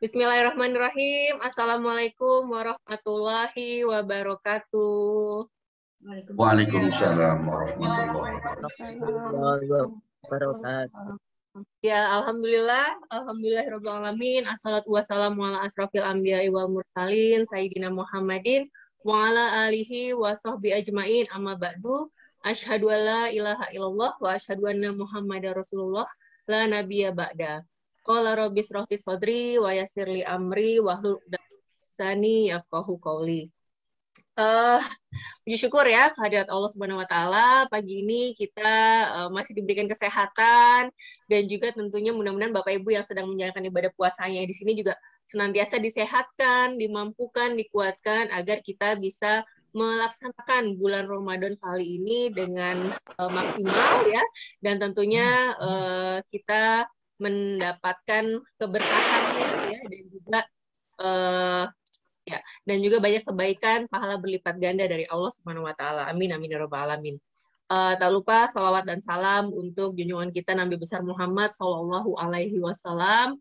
Bismillahirrahmanirrahim. Assalamualaikum warahmatullahi wabarakatuh. Waalaikumsalam warahmatullahi wabarakatuh. Ya, alhamdulillahirabbil alamin. Assalatu wassalamu ala asrofil anbiya'i wal mursalin sayyidina Muhammadin wa ala alihi wa sahbihi ajmain. Amma ba'du. Asyhadu an la ilaha illallah wa asyhadu anna Muhammadar Rasulullah la nabiyya ba'da. Qala rabbi shrah li sadri wa yassir li amri wahlul 'uqdatam min lisani yafqahu qawli. Puji syukur ya kehadirat Allah Subhanahu wa taala. Pagi ini kita masih diberikan kesehatan dan juga tentunya mudah-mudahan Bapak Ibu yang sedang menjalankan ibadah puasanya di sini juga senantiasa disehatkan, dimampukan, dikuatkan agar kita bisa melaksanakan bulan Ramadan kali ini dengan maksimal ya, dan tentunya kita mendapatkan keberkahannya ya, dan juga banyak kebaikan, pahala berlipat ganda dari Allah Subhanahu wa taala. Amin amin ya rabbal alamin. Tak lupa salawat dan salam untuk junjungan kita Nabi besar Muhammad sallallahu alaihi wasallam,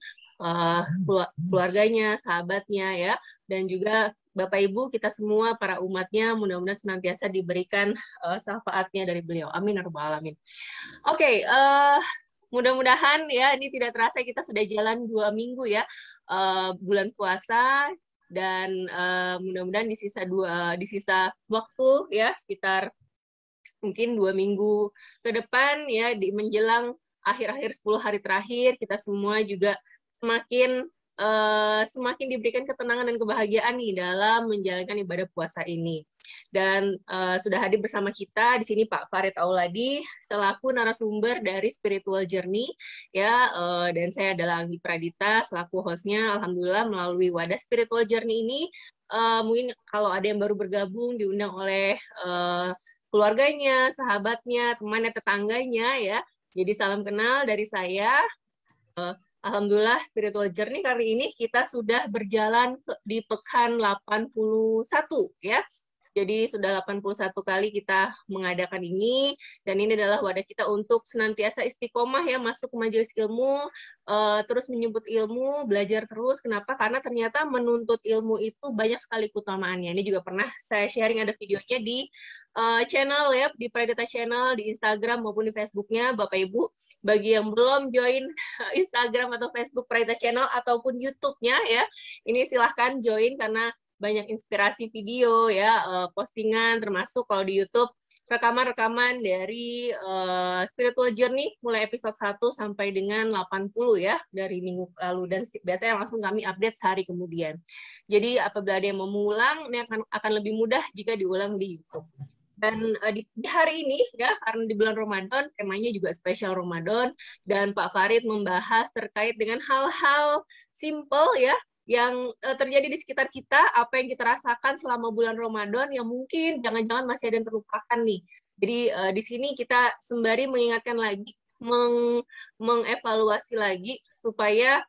keluarganya, sahabatnya ya, dan juga Bapak Ibu kita semua para umatnya, mudah-mudahan senantiasa diberikan syafaatnya dari beliau. Amin ya rabbal alamin. Oke, mudah-mudahan ya ini tidak terasa kita sudah jalan 2 minggu ya bulan puasa, dan mudah-mudahan di sisa waktu ya sekitar mungkin 2 minggu ke depan ya, di menjelang akhir-akhir 10 hari terakhir, kita semua juga semakin diberikan ketenangan dan kebahagiaan nih dalam menjalankan ibadah puasa ini. Dan sudah hadir bersama kita di sini Pak Farid Auladi selaku narasumber dari Spiritual Journey ya, dan saya adalah Anggi Pradita selaku hostnya. Alhamdulillah melalui wadah Spiritual Journey ini mungkin kalau ada yang baru bergabung diundang oleh keluarganya, sahabatnya, temannya, tetangganya ya. Jadi salam kenal dari saya. Alhamdulillah Spiritual Journey kali ini kita sudah berjalan di pekan 81 ya. Jadi sudah 81 kali kita mengadakan ini, dan ini adalah wadah kita untuk senantiasa istiqomah ya, masuk ke majelis ilmu, terus menyebut ilmu, belajar terus. Kenapa? Karena ternyata menuntut ilmu itu banyak sekali keutamaannya. Ini juga pernah saya sharing, ada videonya di channel ya, di Pradita Channel, di Instagram maupun di Facebooknya. Bapak Ibu, bagi yang belum join Instagram atau Facebook Pradita Channel ataupun YouTube-nya ya, ini silahkan join karena banyak inspirasi video ya, postingan, termasuk kalau di YouTube rekaman-rekaman dari Spiritual Journey mulai episode 1 sampai dengan 80 ya dari minggu lalu, dan biasanya langsung kami update sehari kemudian. Jadi apabila ada yang mau mengulang, ini akan lebih mudah jika diulang di YouTube. Dan di hari ini ya, karena di bulan Ramadan, temanya juga spesial Ramadan, dan Pak Farid membahas terkait dengan hal-hal simple ya yang terjadi di sekitar kita, apa yang kita rasakan selama bulan Ramadan yang mungkin jangan-jangan masih ada yang terlupakan nih. Jadi di sini kita sembari mengingatkan lagi, mengevaluasi lagi supaya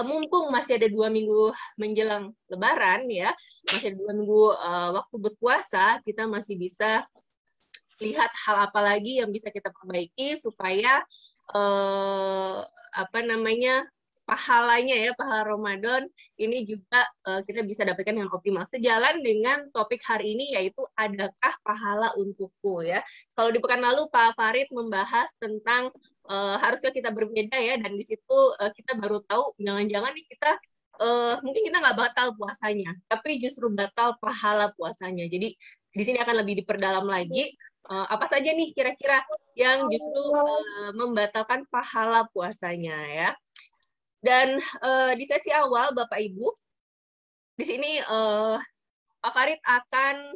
mumpung masih ada 2 minggu menjelang Lebaran ya, masih ada 2 minggu waktu berpuasa, kita masih bisa lihat hal apa lagi yang bisa kita perbaiki supaya pahalanya ya, pahala Ramadan ini juga kita bisa dapatkan yang optimal. Sejalan dengan topik hari ini, yaitu adakah pahala untukku ya. Kalau di pekan lalu Pak Farid membahas tentang haruskah kita berbeda ya, dan di situ kita baru tahu jangan-jangan nih kita mungkin kita nggak batal puasanya, tapi justru batal pahala puasanya. Jadi di sini akan lebih diperdalam lagi apa saja nih kira-kira yang justru membatalkan pahala puasanya ya. Dan di sesi awal Bapak Ibu, di sini Pak Farid akan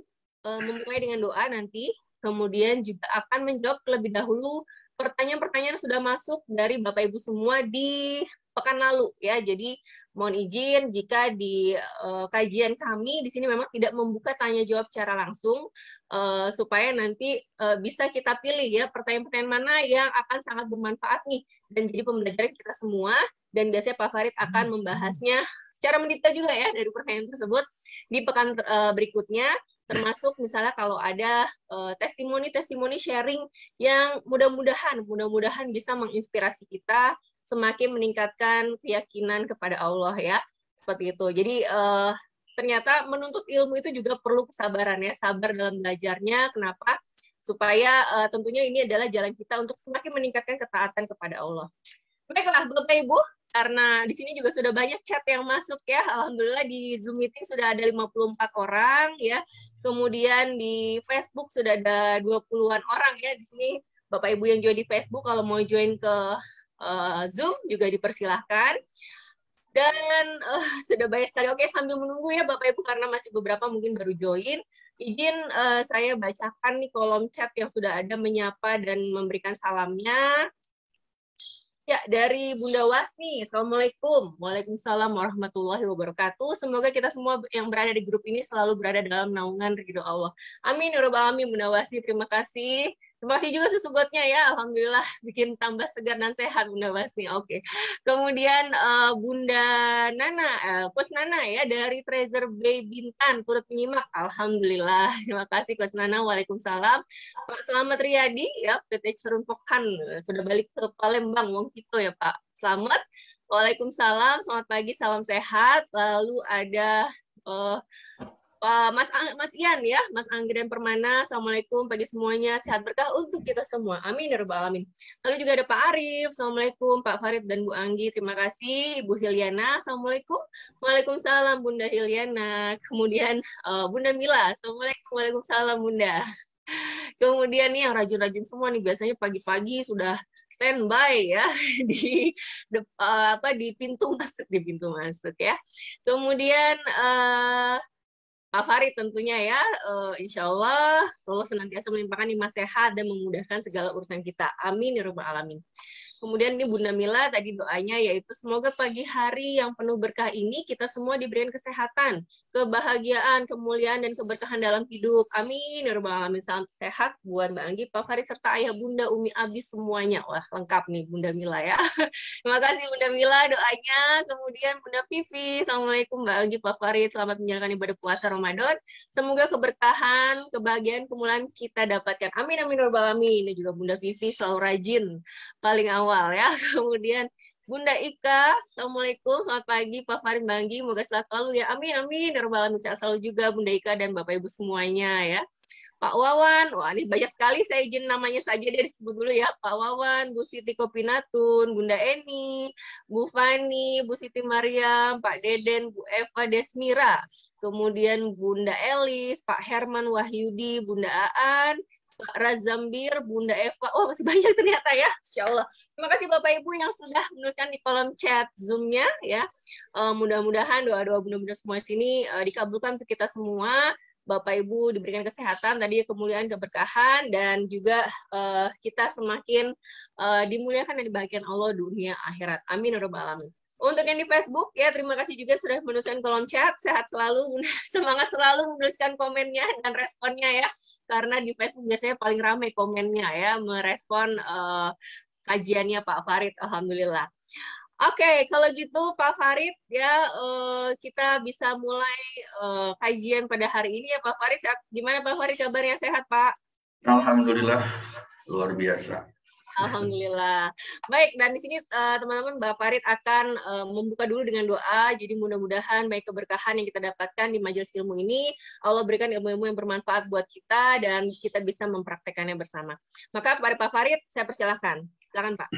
memulai dengan doa nanti, kemudian juga akan menjawab terlebih dahulu pertanyaan-pertanyaan yang sudah masuk dari Bapak Ibu semua di pekan lalu ya. Jadi mohon izin jika di kajian kami di sini memang tidak membuka tanya jawab secara langsung, supaya nanti bisa kita pilih ya pertanyaan-pertanyaan mana yang akan sangat bermanfaat nih dan jadi pembelajaran kita semua. Dan biasanya Pak Farid akan membahasnya secara mendetail juga ya dari pertanyaan tersebut di pekan berikutnya, termasuk misalnya kalau ada testimoni sharing yang mudah-mudahan bisa menginspirasi kita semakin meningkatkan keyakinan kepada Allah ya. Seperti itu. Jadi ternyata menuntut ilmu itu juga perlu kesabaran ya, sabar dalam belajarnya. Kenapa? Supaya tentunya ini adalah jalan kita untuk semakin meningkatkan ketaatan kepada Allah. Baiklah Bapak Ibu, karena di sini juga sudah banyak chat yang masuk ya. Alhamdulillah di Zoom meeting sudah ada 54 orang ya. Kemudian di Facebook sudah ada 20-an orang ya. Di sini Bapak Ibu yang join di Facebook kalau mau join ke Zoom juga dipersilahkan. Dan sudah banyak sekali. Oke, sambil menunggu ya Bapak Ibu karena masih beberapa mungkin baru join. Izin saya bacakan nih kolom chat yang sudah ada menyapa dan memberikan salamnya. Ya, dari Bunda Wasni. Assalamualaikum. Waalaikumsalam warahmatullahi wabarakatuh. Semoga kita semua yang berada di grup ini selalu berada dalam naungan ridho Allah. Amin ya rabbal alamin. Bunda Wasni, terima kasih. Terima kasih juga susu gotnya ya. Alhamdulillah bikin tambah segar dan sehat Bunda Wasni. Oke. Kemudian Bunda Nana, Coach Nana ya dari Treasure Bay Bintan turut menyimak. Alhamdulillah. Terima kasih Coach Nana. Waalaikumsalam. Pak Selamat Riyadi ya PT Cerunpokan sudah balik ke Palembang Wong Kito ya Pak. Selamat. Waalaikumsalam. Selamat pagi, salam sehat. Lalu ada Mas Ian ya, Mas Anggren Permana, Assalamualaikum pagi semuanya, sehat berkah untuk kita semua, amin ya rabbal alamin. Lalu juga ada Pak Arif, Assalamualaikum, Pak Farid dan Bu Anggi, terima kasih. Ibu Hilyana, Assalamualaikum, Waalaikumsalam Bunda Hilyana. Kemudian Bunda Mila, Assalamualaikum, Waalaikumsalam Bunda. Kemudian nih yang rajin-rajin semua nih biasanya pagi-pagi sudah standby ya di pintu masuk ya. Kemudian Pak Farid tentunya ya, insya Allah senantiasa melimpahkan nikmat sehat dan memudahkan segala urusan kita. Amin ya rabbal alamin. Kemudian ini Bunda Mila tadi doanya yaitu semoga pagi hari yang penuh berkah ini kita semua diberikan kesehatan, kebahagiaan, kemuliaan dan keberkahan dalam hidup. Amin ya rabbal alamin. Salam sehat buat Mbak Anggi, Pak Farid serta ayah Bunda Umi Abi semuanya. Wah, lengkap nih Bunda Mila ya. Terima kasih Bunda Mila doanya. Kemudian Bunda Vivi, Assalamualaikum Mbak Anggi, Pak Farid, selamat menjalankan ibadah puasa Ramadan. Semoga keberkahan, kebahagiaan, kemuliaan kita dapatkan. Amin amin ya rabbal alamin. Ini juga Bunda Vivi selalu rajin paling awal ya. Kemudian Bunda Ika, Assalamualaikum, selamat pagi Pak Farid Banggi, semoga sehat selalu ya. Amin amin ya rabbal alamin. Sehat selalu juga Bunda Ika dan Bapak Ibu semuanya ya. Pak Wawan, wah ini banyak sekali, saya izin namanya saja dia disebut dulu ya. Pak Wawan, Bu Siti Kopinatun, Bunda Eni, Bu Fani, Bu Siti Mariam, Pak Deden, Bu Eva Desmira, kemudian Bunda Elis, Pak Herman Wahyudi, Bunda Aan, Pak Razambir, Bunda Eva, oh masih banyak ternyata ya, Insya Allah. Terima kasih Bapak Ibu yang sudah menuliskan di kolom chat Zoom-nya ya. Mudah-mudahan doa-doa Bunda-Bunda semua sini dikabulkan untuk kita semua. Bapak Ibu diberikan kesehatan, tadi kemuliaan, keberkahan, dan juga kita semakin dimuliakan dan dibahagiakan Allah dunia akhirat. Amin ya rabbal alamin. Untuk yang di Facebook ya terima kasih juga sudah menuliskan kolom chat. Sehat selalu, semangat selalu menuliskan komennya dan responnya ya. Karena di Facebook biasanya paling ramai komennya ya, merespon kajiannya Pak Farid. Alhamdulillah. Oke, kalau gitu Pak Farid ya kita bisa mulai kajian pada hari ini ya Pak Farid. Gimana Pak Farid kabarnya, sehat Pak? Alhamdulillah luar biasa. Alhamdulillah. Baik, dan di sini teman-teman Pak Farid akan membuka dulu dengan doa. Jadi mudah-mudahan baik keberkahan yang kita dapatkan di majelis ilmu ini, Allah berikan ilmu-ilmu yang bermanfaat buat kita dan kita bisa mempraktekannya bersama. Maka kepada Pak Farid saya persilahkan. Silakan Pak.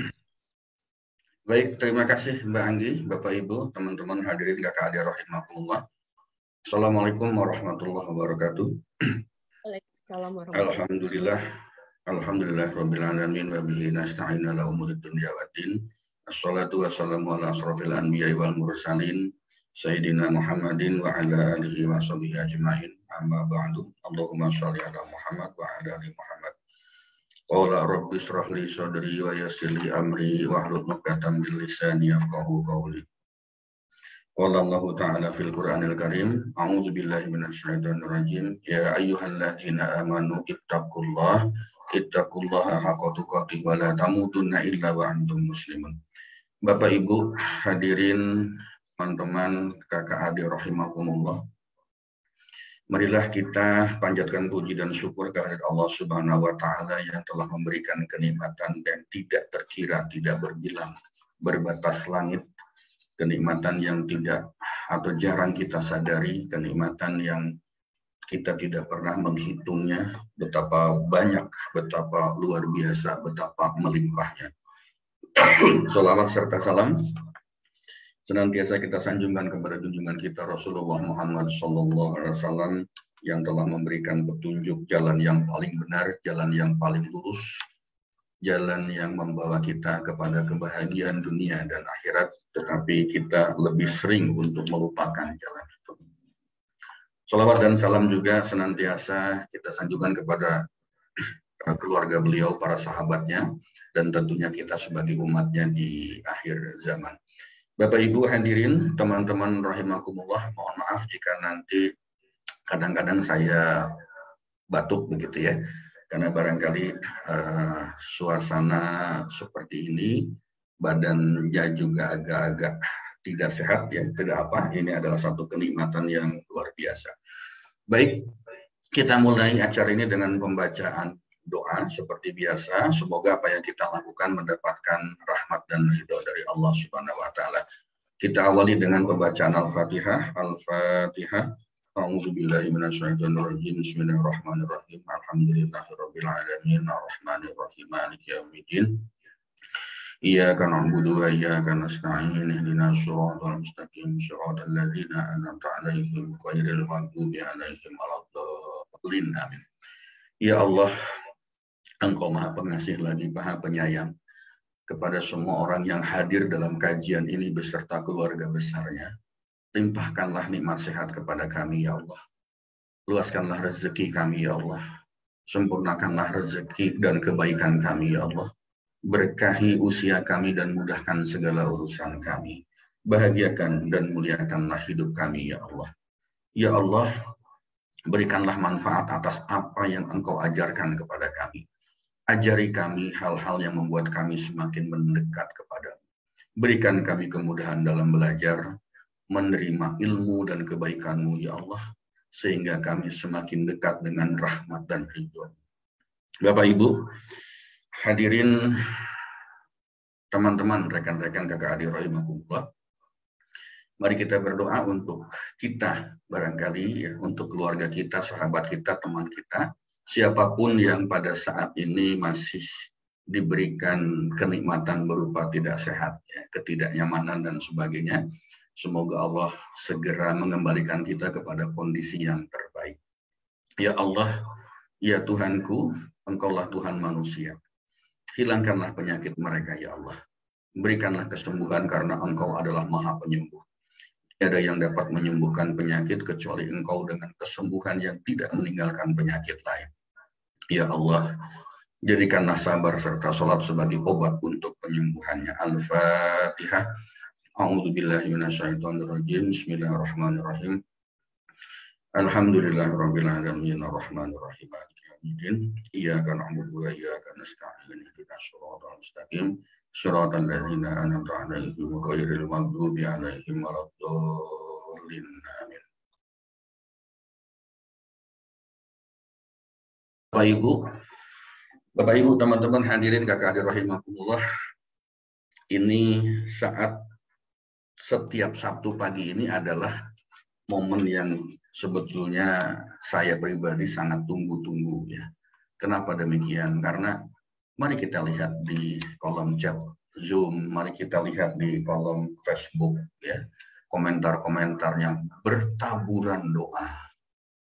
Baik, terima kasih Mbak Anggi, Bapak Ibu, teman-teman hadirin kakak adik rahimahullah. Assalamualaikum warahmatullahi wabarakatuh. Waalaikumsalam warahmatullahi wabarakatuh. Alhamdulillah rabbil alamin wa bihi nasta'in ala umuri dunya waddin. Assalatu wassalamu ala asrofil anbiya'i wal mursalin sayyidina Muhammadin wa ala alihi wa sahbihi ajma'in. Amma ba'du. Allahumma shalli ala Muhammad wa ala ali Muhammad. Qala rabbi shrah li sadri wa yassir li amri wahlul 'uqdatam min lisani yafqahu qawli. Qala Allah ta'ala fil Qur'anil Karim, a'udzu billahi minasy syaithanir rajim. Ya ayyuhalladzina amanu ittaqullaha haqqa tuqatih wa la tamutunna illa wa antum muslimun. Bapak Ibu hadirin, teman-teman, kakak adik rahimakumullah. Marilah kita panjatkan puji dan syukur kehadirat Allah Subhanahu wa taala yang telah memberikan kenikmatan dan tidak terkira, tidak berbilang, berbatas langit, kenikmatan yang tidak atau jarang kita sadari kenikmatan yang kita tidak pernah menghitungnya, betapa banyak, betapa luar biasa, betapa melimpahnya. Salawat serta salam senantiasa kita sanjungkan kepada junjungan kita Rasulullah Muhammad SAW yang telah memberikan petunjuk jalan yang paling benar, jalan yang paling lurus, jalan yang membawa kita kepada kebahagiaan dunia dan akhirat, tetapi kita lebih sering untuk melupakan jalan itu. Salawat dan salam juga senantiasa kita sanjungkan kepada keluarga beliau, para sahabatnya, dan tentunya kita sebagai umatnya di akhir zaman. Bapak Ibu hadirin, teman-teman rahimakumullah, mohon maaf jika nanti kadang-kadang saya batuk begitu ya, karena barangkali suasana seperti ini, badannya juga agak-agak tidak sehat ya, tidak apa, ini adalah satu kenikmatan yang luar biasa. Baik, kita mulai acara ini dengan pembacaan doa seperti biasa. Semoga apa yang kita lakukan mendapatkan rahmat dan ridho dari Allah Subhanahu wa taala. Kita awali dengan pembacaan Al-Fatihah. Al-Fatihah. A'udzubillahi minasyaitonirrajim. Bismillahirrahmanirrahim. Alhamdulillahirabbil alamin. Arrahmanirrahim. Maliki yaumiddin. Iyyaka na'budu wa iyyaka nasta'in. Ihdinas siratal mustaqim. Shiratal ladzina an'amta 'alaihim ghairil maghdubi 'alaihim waladdallin. Amin. Ya Allah, Engkau Maha Pengasih lagi Maha Penyayang kepada semua orang yang hadir dalam kajian ini beserta keluarga besarnya. Limpahkanlah nikmat sehat kepada kami ya Allah. Luaskanlah rezeki kami ya Allah. Sempurnakanlah rezeki dan kebaikan kami ya Allah. Berkahi usia kami dan mudahkan segala urusan kami. Bahagiakan dan muliakanlah hidup kami ya Allah. Ya Allah, berikanlah manfaat atas apa yang Engkau ajarkan kepada kami. Ajari kami hal-hal yang membuat kami semakin mendekat kepadamu. Berikan kami kemudahan dalam belajar, menerima ilmu dan kebaikan-Mu ya Allah, sehingga kami semakin dekat dengan rahmat dan ridho. Bapak Ibu hadirin, teman-teman, rekan-rekan kakak adik rahimakumullah, mari kita berdoa untuk kita barangkali ya, untuk keluarga kita, sahabat kita, teman kita, siapapun yang pada saat ini masih diberikan kenikmatan berupa tidak sehat, ya, ketidaknyamanan dan sebagainya. Semoga Allah segera mengembalikan kita kepada kondisi yang terbaik. Ya Allah, ya Tuhanku, Engkaulah Tuhan manusia. Hilangkanlah penyakit mereka ya Allah. Berikanlah kesembuhan karena Engkau adalah Maha Penyembuh. Tidak ada yang dapat menyembuhkan penyakit kecuali Engkau dengan kesembuhan yang tidak meninggalkan penyakit lain. Ya Allah, jadikanlah sabar serta salat sebagai obat untuk penyembuhannya. Al-Fatihah. A'udzubillahi minasyaitonirrajim. Bismillahirrahmanirrahim. Alhamdulillahirabbil alamin arrahmanirrahim. Iyyaka na'budu wa iyyaka nasta'in. Ihdinas siratal mustaqim. Shiratal ladzina an'amta 'alaihim ghairil maghdubi 'alaihim waladdallin. Amin. Bapak Ibu, teman-teman hadirin kakak adik rahimakumullah, ini saat setiap Sabtu pagi ini adalah momen yang sebetulnya saya pribadi sangat tunggu-tunggu ya. Kenapa demikian? Karena mari kita lihat di kolom chat Zoom, mari kita lihat di kolom Facebook ya, komentar-komentar yang bertaburan doa.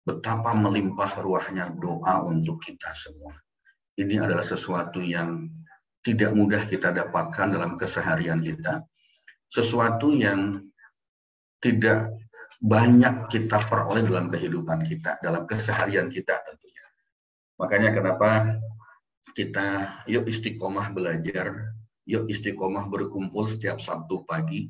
Betapa melimpah ruahnya doa untuk kita semua. Ini adalah sesuatu yang tidak mudah kita dapatkan dalam keseharian kita. Sesuatu yang tidak banyak kita peroleh dalam kehidupan kita, dalam keseharian kita tentunya. Makanya kenapa kita yuk istiqomah belajar, yuk istiqomah berkumpul setiap Sabtu pagi,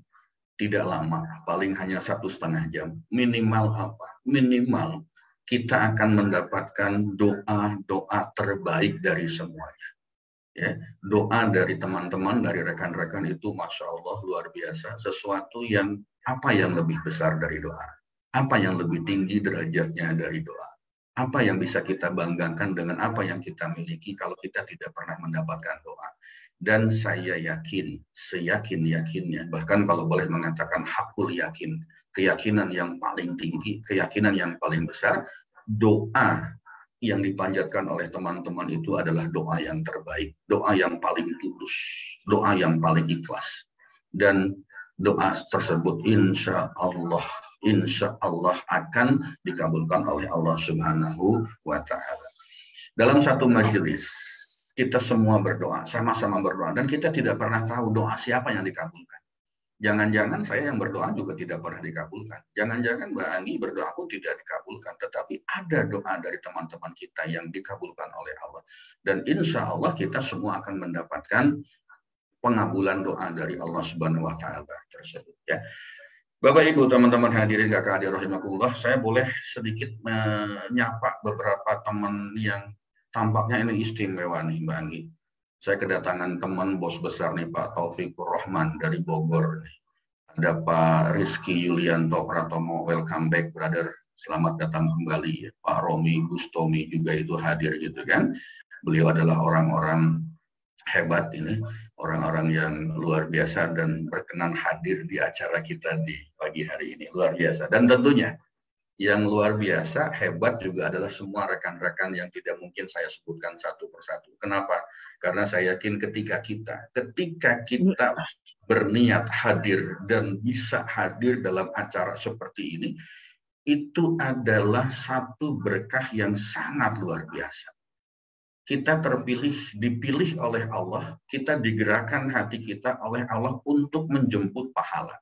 tidak lama, paling hanya 1,5 jam. Minimal apa? Minimal kita akan mendapatkan doa-doa terbaik dari semuanya. Ya, doa dari teman-teman, dari rekan-rekan itu Masya Allah luar biasa. Sesuatu yang apa yang lebih besar dari doa? Apa yang lebih tinggi derajatnya dari doa? Apa yang bisa kita banggakan dengan apa yang kita miliki kalau kita tidak pernah mendapatkan doa? Dan saya yakin, seyakin-yakinnya, bahkan kalau boleh mengatakan hakul yakin, keyakinan yang paling tinggi, keyakinan yang paling besar, doa yang dipanjatkan oleh teman-teman itu adalah doa yang terbaik, doa yang paling tulus, doa yang paling ikhlas. Dan doa tersebut insya Allah akan dikabulkan oleh Allah Subhanahu wa Ta'ala. Dalam satu majelis, kita semua berdoa, sama-sama berdoa, dan kita tidak pernah tahu doa siapa yang dikabulkan. Jangan-jangan saya yang berdoa juga tidak pernah dikabulkan. Jangan-jangan Mbak Anggi berdoa pun tidak dikabulkan. Tetapi ada doa dari teman-teman kita yang dikabulkan oleh Allah. Dan insya Allah kita semua akan mendapatkan pengabulan doa dari Allah Subhanahu wa Ta'ala tersebut. Ya. Bapak Ibu, teman-teman hadirin kakak adik rahimakumullah, saya boleh sedikit menyapa beberapa teman yang tampaknya ini istimewa nih Mbak Anggi. Saya kedatangan teman bos besar nih Pak Taufikur Rahman dari Bogor. Ada Pak Rizky Yulianto Pratomo, welcome back brother. Selamat datang kembali. Pak Romi Gustomi juga itu hadir gitu kan. Beliau adalah orang-orang hebat ini, orang-orang yang luar biasa dan berkenan hadir di acara kita di pagi hari ini. Luar biasa. Dan tentunya yang luar biasa, hebat juga adalah semua rekan-rekan yang tidak mungkin saya sebutkan satu persatu. Kenapa? Karena saya yakin ketika kita berniat hadir dan bisa hadir dalam acara seperti ini, itu adalah satu berkah yang sangat luar biasa. Kita dipilih oleh Allah, kita digerakkan hati kita oleh Allah untuk menjemput pahala.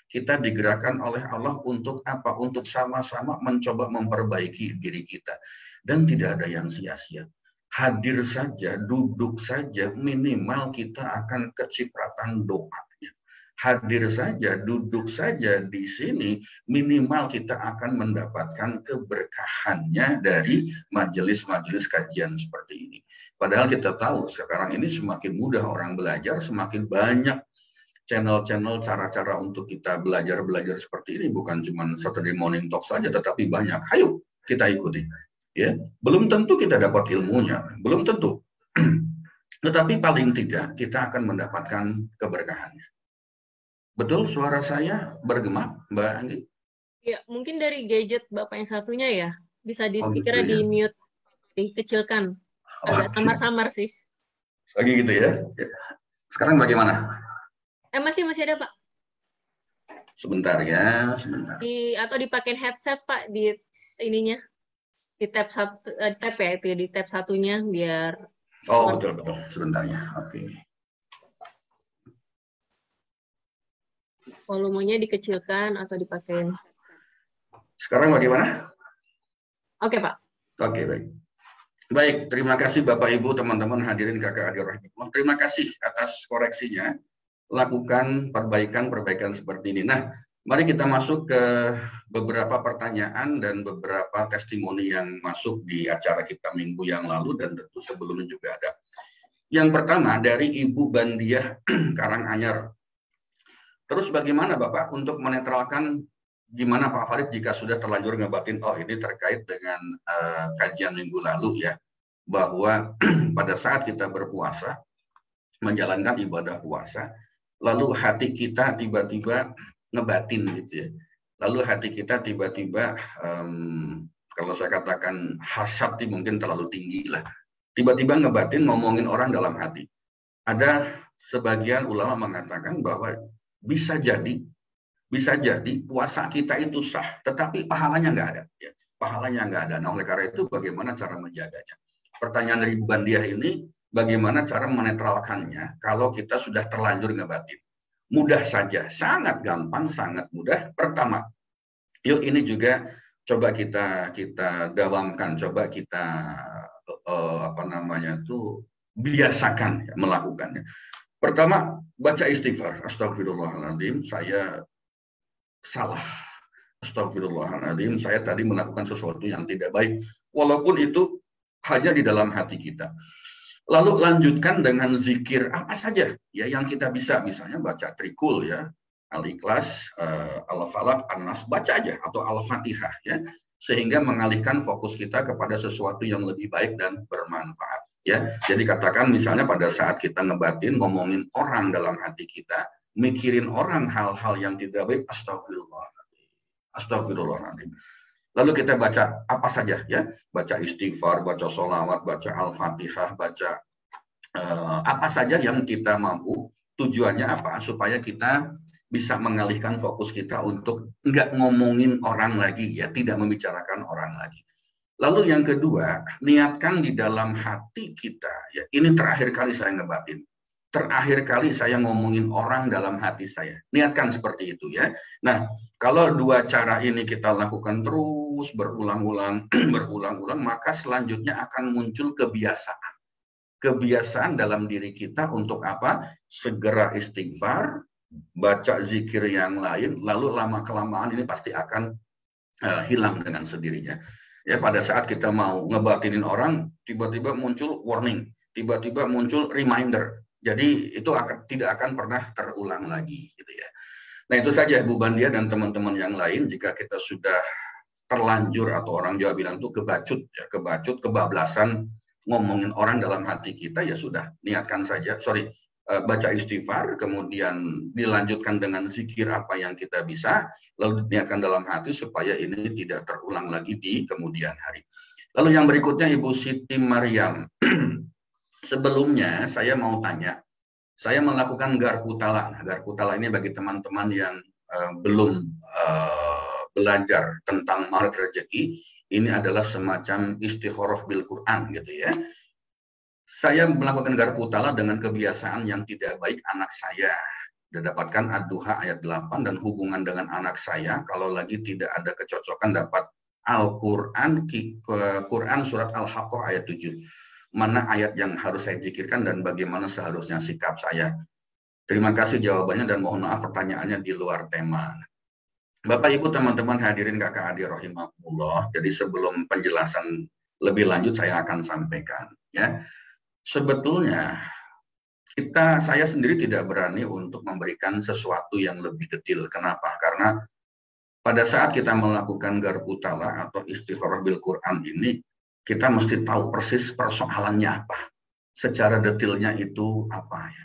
Kita digerakkan oleh Allah untuk apa? Untuk sama-sama mencoba memperbaiki diri kita. Dan tidak ada yang sia-sia. Hadir saja, duduk saja, minimal kita akan kecipratan doanya. Hadir saja, duduk saja di sini, minimal kita akan mendapatkan keberkahannya dari majelis-majelis kajian seperti ini. Padahal kita tahu sekarang ini semakin mudah orang belajar, semakin banyak channel-channel, cara-cara untuk kita belajar seperti ini. Bukan cuma Saturday Morning Talk saja, tetapi banyak. Ayo kita ikuti. Ya, belum tentu kita dapat ilmunya, belum tentu. Tetapi paling tidak kita akan mendapatkan keberkahannya. Betul suara saya bergema, Mbak Anggi? Ya, mungkin dari gadget Bapak yang satunya ya. Bisa di speaker gitu ya? di mute, dikecilkan. Agak samar-samar sih. Lagi gitu ya. Sekarang bagaimana? Masih ada Pak. Sebentar ya, sebentar. Atau dipakai headset Pak di ininya. Di tab satu, tab ya itu di tab satunya biar. Oh betul. Sebentar ya. Oke. Volumenya dikecilkan atau dipakai. Sekarang bagaimana? Oke Pak. Oke baik. Baik, terima kasih Bapak Ibu, teman-teman hadirin kakak adik rahimahullah. Terima kasih atas koreksinya. Lakukan perbaikan seperti ini. Nah, mari kita masuk ke beberapa pertanyaan dan beberapa testimoni yang masuk di acara kita minggu yang lalu dan tentu sebelumnya juga ada. Yang pertama dari Ibu Bandiah Karanganyar. Terus bagaimana Bapak untuk menetralkan gimana Pak Farid jika sudah terlanjur ngebatin, oh ini terkait dengan kajian minggu lalu ya, bahwa pada saat kita berpuasa, menjalankan ibadah puasa, lalu hati kita tiba-tiba ngebatin gitu ya. Lalu hati kita tiba-tiba, kalau saya katakan hasad mungkin terlalu tinggi lah. Tiba-tiba ngebatin ngomongin orang dalam hati. Ada sebagian ulama mengatakan bahwa bisa jadi puasa kita itu sah, tetapi pahalanya nggak ada. Ya. Pahalanya nggak ada. Nah oleh karena itu bagaimana cara menjaganya? Pertanyaan dari Bandiah ini, bagaimana cara menetralkannya kalau kita sudah terlanjur ngebatin? Mudah saja, sangat gampang, sangat mudah. Pertama, yuk ini juga coba kita dawamkan, coba kita biasakan ya, melakukannya. Pertama, baca istighfar. Astagfirullahaladzim, saya salah. Astagfirullahaladzim, saya tadi melakukan sesuatu yang tidak baik. Walaupun itu hanya di dalam hati kita. Lalu lanjutkan dengan zikir apa saja ya yang kita bisa, misalnya baca trikul ya, Al-Ikhlas, Al-Falaq, An-Nas, baca aja, atau Al-Fatihah ya, sehingga mengalihkan fokus kita kepada sesuatu yang lebih baik dan bermanfaat ya. Jadi katakan misalnya pada saat kita ngebatin ngomongin orang dalam hati kita, mikirin orang hal-hal yang tidak baik, astagfirullah. Astagfirullahaladzim. Lalu kita baca apa saja ya, baca istighfar, baca sholawat, baca al-fatihah, baca apa saja yang kita mampu. Tujuannya apa? Supaya kita bisa mengalihkan fokus kita untuk nggak ngomongin orang lagi ya, tidak membicarakan orang lagi. Lalu yang kedua, niatkan di dalam hati kita ya, ini terakhir kali saya ngebatin. Terakhir kali saya ngomongin orang dalam hati saya. Niatkan seperti itu ya. Nah, kalau dua cara ini kita lakukan terus berulang-ulang, berulang-ulang, maka selanjutnya akan muncul kebiasaan. Kebiasaan dalam diri kita untuk apa? Segera istighfar, baca zikir yang lain, lalu lama-kelamaan ini pasti akan hilang dengan sendirinya. Ya, pada saat kita mau ngebatinin orang, tiba-tiba muncul warning, tiba-tiba muncul reminder. Jadi itu tidak akan pernah terulang lagi, gitu ya. Nah itu saja Bu Bandia dan teman-teman yang lain. Jika kita sudah terlanjur atau orang Jawa bilang itu kebacut, ya kebacut, kebablasan ngomongin orang dalam hati kita, ya sudah niatkan saja. Baca istighfar, kemudian dilanjutkan dengan zikir apa yang kita bisa, lalu niatkan dalam hati supaya ini tidak terulang lagi di kemudian hari. Lalu yang berikutnya Ibu Siti Maryam. Sebelumnya saya mau tanya, saya melakukan garpu tala. Nah, garpu tala ini bagi teman-teman yang belum belajar tentang maret rezeki, ini adalah semacam istikharah bil Quran gitu ya. Saya melakukan garpu tala dengan kebiasaan yang tidak baik anak saya. Dapatkan Ad-Duha ayat 8 dan hubungan dengan anak saya kalau lagi tidak ada kecocokan dapat Al-Quran, Quran surat Al-Haqqah ayat 7. Mana ayat yang harus saya zikirkan dan bagaimana seharusnya sikap saya. Terima kasih jawabannya dan mohon maaf pertanyaannya di luar tema. Bapak Ibu teman-teman hadirin kakak adik rahimahullah. Jadi sebelum penjelasan lebih lanjut saya akan sampaikan ya. Sebetulnya saya sendiri tidak berani untuk memberikan sesuatu yang lebih detail. Kenapa? Karena pada saat kita melakukan garpu tala atau istikharah bil Quran ini, kita mesti tahu persis persoalannya apa, secara detailnya itu apa ya.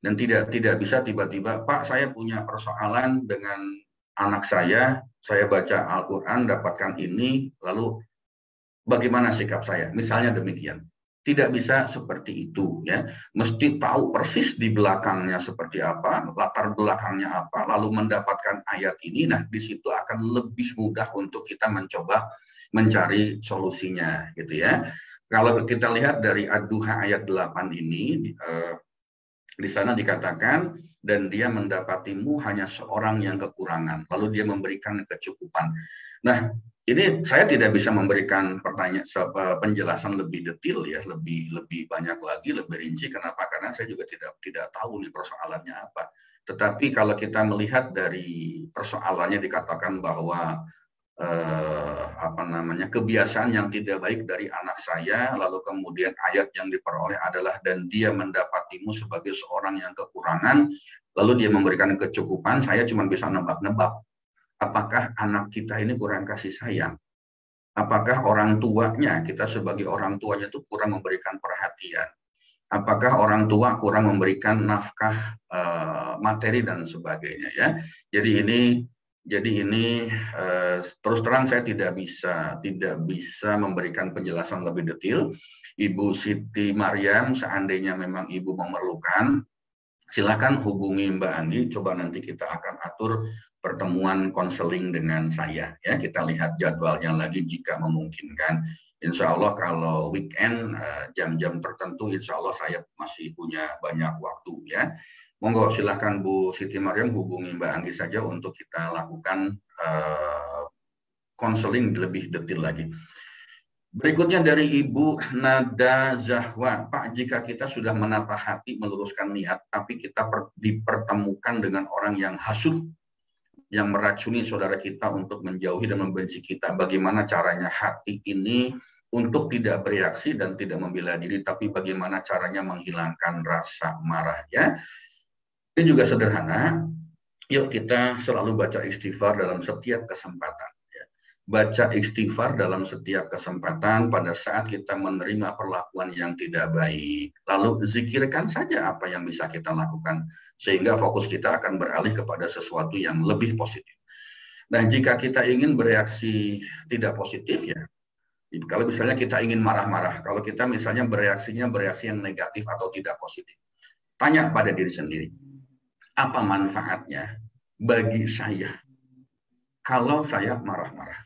Dan tidak bisa tiba-tiba, Pak saya punya persoalan dengan anak saya baca Al-Quran, dapatkan ini, lalu bagaimana sikap saya? Misalnya demikian. Tidak bisa seperti itu ya. Mesti tahu persis di belakangnya seperti apa, latar belakangnya apa, lalu mendapatkan ayat ini. Nah, di situ akan lebih mudah untuk kita mencoba mencari solusinya gitu ya. Kalau kita lihat dari Ad-Duha ayat 8 ini di sana dikatakan dan dia mendapatimu hanya seorang yang kekurangan, lalu dia memberikan kecukupan. Nah, ini saya tidak bisa memberikan penjelasan lebih detail ya, lebih banyak lagi, lebih rinci. Kenapa? Karena saya juga tidak tahu nih persoalannya apa. Tetapi kalau kita melihat dari persoalannya dikatakan bahwa kebiasaan yang tidak baik dari anak saya, lalu kemudian ayat yang diperoleh adalah dan dia mendapatimu sebagai seorang yang kekurangan, lalu dia memberikan kecukupan. Saya cuma bisa nebak-nebak. Apakah anak kita ini kurang kasih sayang? Apakah orang tuanya, kita sebagai orang tuanya itu kurang memberikan perhatian? Apakah orang tua kurang memberikan nafkah materi dan sebagainya ya? Jadi ini terus terang saya tidak bisa memberikan penjelasan lebih detail. Ibu Siti Maryam, seandainya memang Ibu memerlukan, silakan hubungi Mbak Anggi. Coba nanti kita akan atur pertemuan konseling dengan saya ya, kita lihat jadwalnya lagi jika memungkinkan. Insya Allah kalau weekend jam-jam tertentu insya Allah saya masih punya banyak waktu ya. Monggo silakan Bu Siti Maryam hubungi Mbak Anggi saja untuk kita lakukan konseling lebih detail lagi. Berikutnya dari Ibu Nada Zahwa, Pak, jika kita sudah menata hati, meluruskan niat, tapi kita dipertemukan dengan orang yang hasud, yang meracuni saudara kita untuk menjauhi dan membenci kita, bagaimana caranya hati ini untuk tidak bereaksi dan tidak membela diri, tapi bagaimana caranya menghilangkan rasa marahnya? Ini juga sederhana, yuk kita selalu baca istighfar dalam setiap kesempatan. Baca istighfar dalam setiap kesempatan pada saat kita menerima perlakuan yang tidak baik. Lalu zikirkan saja apa yang bisa kita lakukan, sehingga fokus kita akan beralih kepada sesuatu yang lebih positif. Nah, jika kita ingin bereaksi tidak positif ya, kalau misalnya kita ingin marah-marah, kalau kita misalnya bereaksi yang negatif atau tidak positif, tanya pada diri sendiri, apa manfaatnya bagi saya kalau saya marah-marah?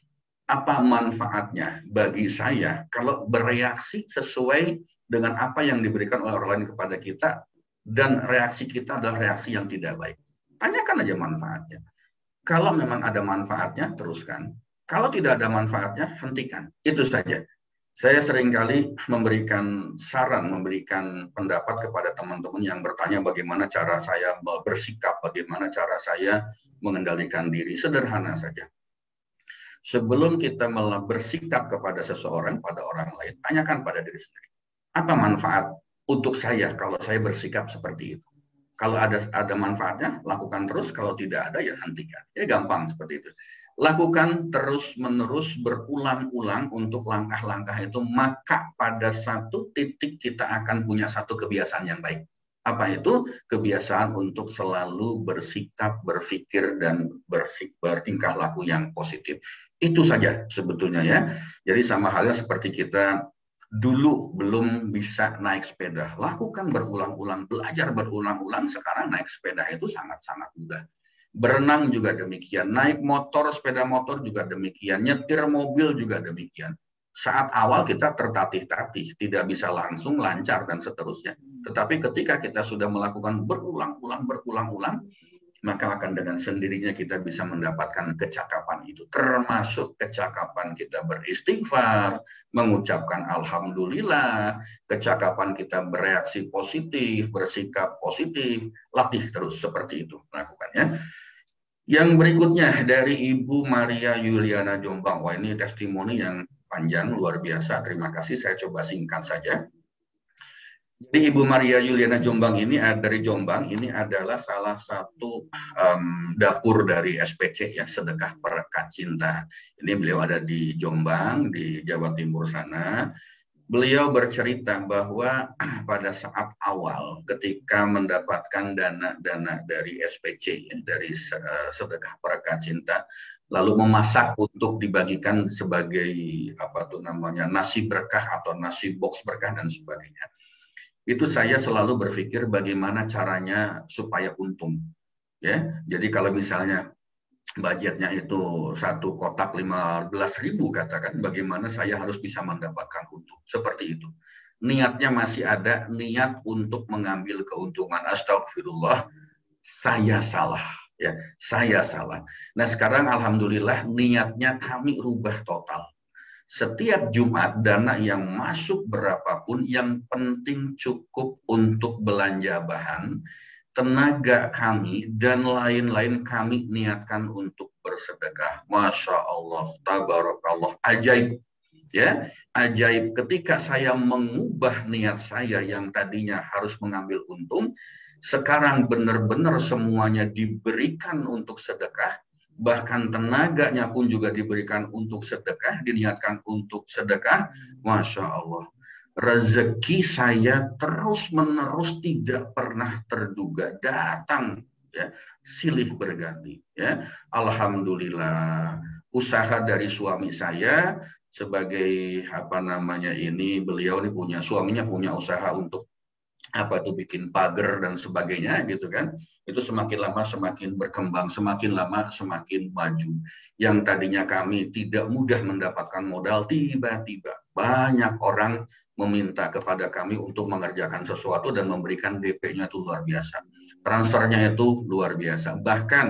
Apa manfaatnya bagi saya kalau bereaksi sesuai dengan apa yang diberikan oleh orang lain kepada kita dan reaksi kita adalah reaksi yang tidak baik? Tanyakan aja manfaatnya. Kalau memang ada manfaatnya, teruskan. Kalau tidak ada manfaatnya, hentikan. Itu saja. Saya seringkali memberikan saran, memberikan pendapat kepada teman-teman yang bertanya bagaimana cara saya bersikap, bagaimana cara saya mengendalikan diri. Sederhana saja. Sebelum kita bersikap kepada seseorang, pada orang lain, tanyakan pada diri sendiri. Apa manfaat untuk saya kalau saya bersikap seperti itu? Kalau ada manfaatnya, lakukan terus. Kalau tidak ada, ya hentikan. Ya gampang seperti itu. Lakukan terus-menerus berulang-ulang untuk langkah-langkah itu, maka pada satu titik kita akan punya satu kebiasaan yang baik. Apa itu? Kebiasaan untuk selalu bersikap, berpikir, dan bertingkah laku yang positif. Itu saja sebetulnya ya. Jadi sama halnya seperti kita dulu belum bisa naik sepeda. Lakukan berulang-ulang, belajar berulang-ulang, sekarang naik sepeda itu sangat-sangat mudah. Berenang juga demikian, naik motor, sepeda motor juga demikian, nyetir mobil juga demikian. Saat awal kita tertatih-tatih, tidak bisa langsung lancar dan seterusnya. Tetapi ketika kita sudah melakukan berulang-ulang, maka akan dengan sendirinya kita bisa mendapatkan kecakapan itu. Termasuk kecakapan kita beristighfar, mengucapkan alhamdulillah, kecakapan kita bereaksi positif, bersikap positif, latih terus seperti itu melakukannya. Yang berikutnya dari Ibu Maria Yuliana Jombang. Wah, ini testimoni yang panjang, luar biasa. Terima kasih, saya coba singkat saja. Jadi Ibu Maria Yuliana Jombang ini dari Jombang, ini adalah salah satu dapur dari SPC ya, Sedekah Perekat Cinta. Ini beliau ada di Jombang, di Jawa Timur sana. Beliau bercerita bahwa pada saat awal ketika mendapatkan dana-dana dari SPC, ya, dari Sedekah Perekat Cinta, lalu memasak untuk dibagikan sebagai apa tuh namanya nasi berkah atau nasi box berkah dan sebagainya. Itu saya selalu berpikir bagaimana caranya supaya untung. Ya, jadi kalau misalnya budgetnya itu satu kotak 15.000 katakan, bagaimana saya harus bisa mendapatkan untung seperti itu. Niatnya masih ada, niat untuk mengambil keuntungan. Astagfirullah, saya salah. Ya, saya salah. Nah sekarang alhamdulillah niatnya kami rubah total. Setiap Jumat dana yang masuk berapapun yang penting cukup untuk belanja bahan, tenaga kami dan lain-lain kami niatkan untuk bersedekah. Masya Allah, tabarakallah, ajaib. Ya, ajaib ketika saya mengubah niat saya yang tadinya harus mengambil untung, sekarang benar-benar semuanya diberikan untuk sedekah. Bahkan tenaganya pun juga diberikan untuk sedekah, diniatkan untuk sedekah. Masya Allah, rezeki saya terus-menerus tidak pernah terduga datang, ya, silih berganti. Ya. Alhamdulillah, usaha dari suami saya sebagai apa namanya ini, beliau ini punya, suaminya punya usaha untuk apa tuh bikin pagar dan sebagainya gitu kan. Itu semakin lama semakin berkembang, semakin lama semakin maju. Yang tadinya kami tidak mudah mendapatkan modal, tiba-tiba banyak orang meminta kepada kami untuk mengerjakan sesuatu dan memberikan DP-nya itu luar biasa. Transfernya itu luar biasa. Bahkan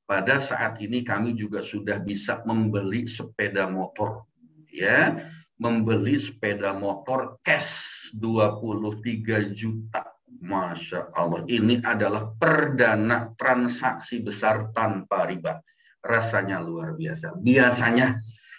pada saat ini kami juga sudah bisa membeli sepeda motor, ya, membeli sepeda motor cash 23 juta. Masya Allah, ini adalah perdana transaksi besar tanpa riba. Rasanya luar biasa.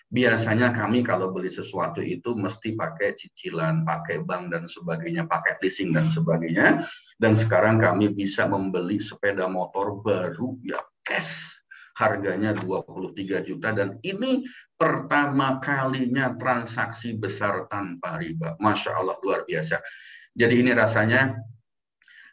Biasanya kami kalau beli sesuatu itu mesti pakai cicilan, pakai bank dan sebagainya, pakai leasing dan sebagainya. Dan sekarang kami bisa membeli sepeda motor baru ya cash. Harganya 23 juta dan ini pertama kalinya transaksi besar tanpa riba. Masya Allah, luar biasa. Jadi ini rasanya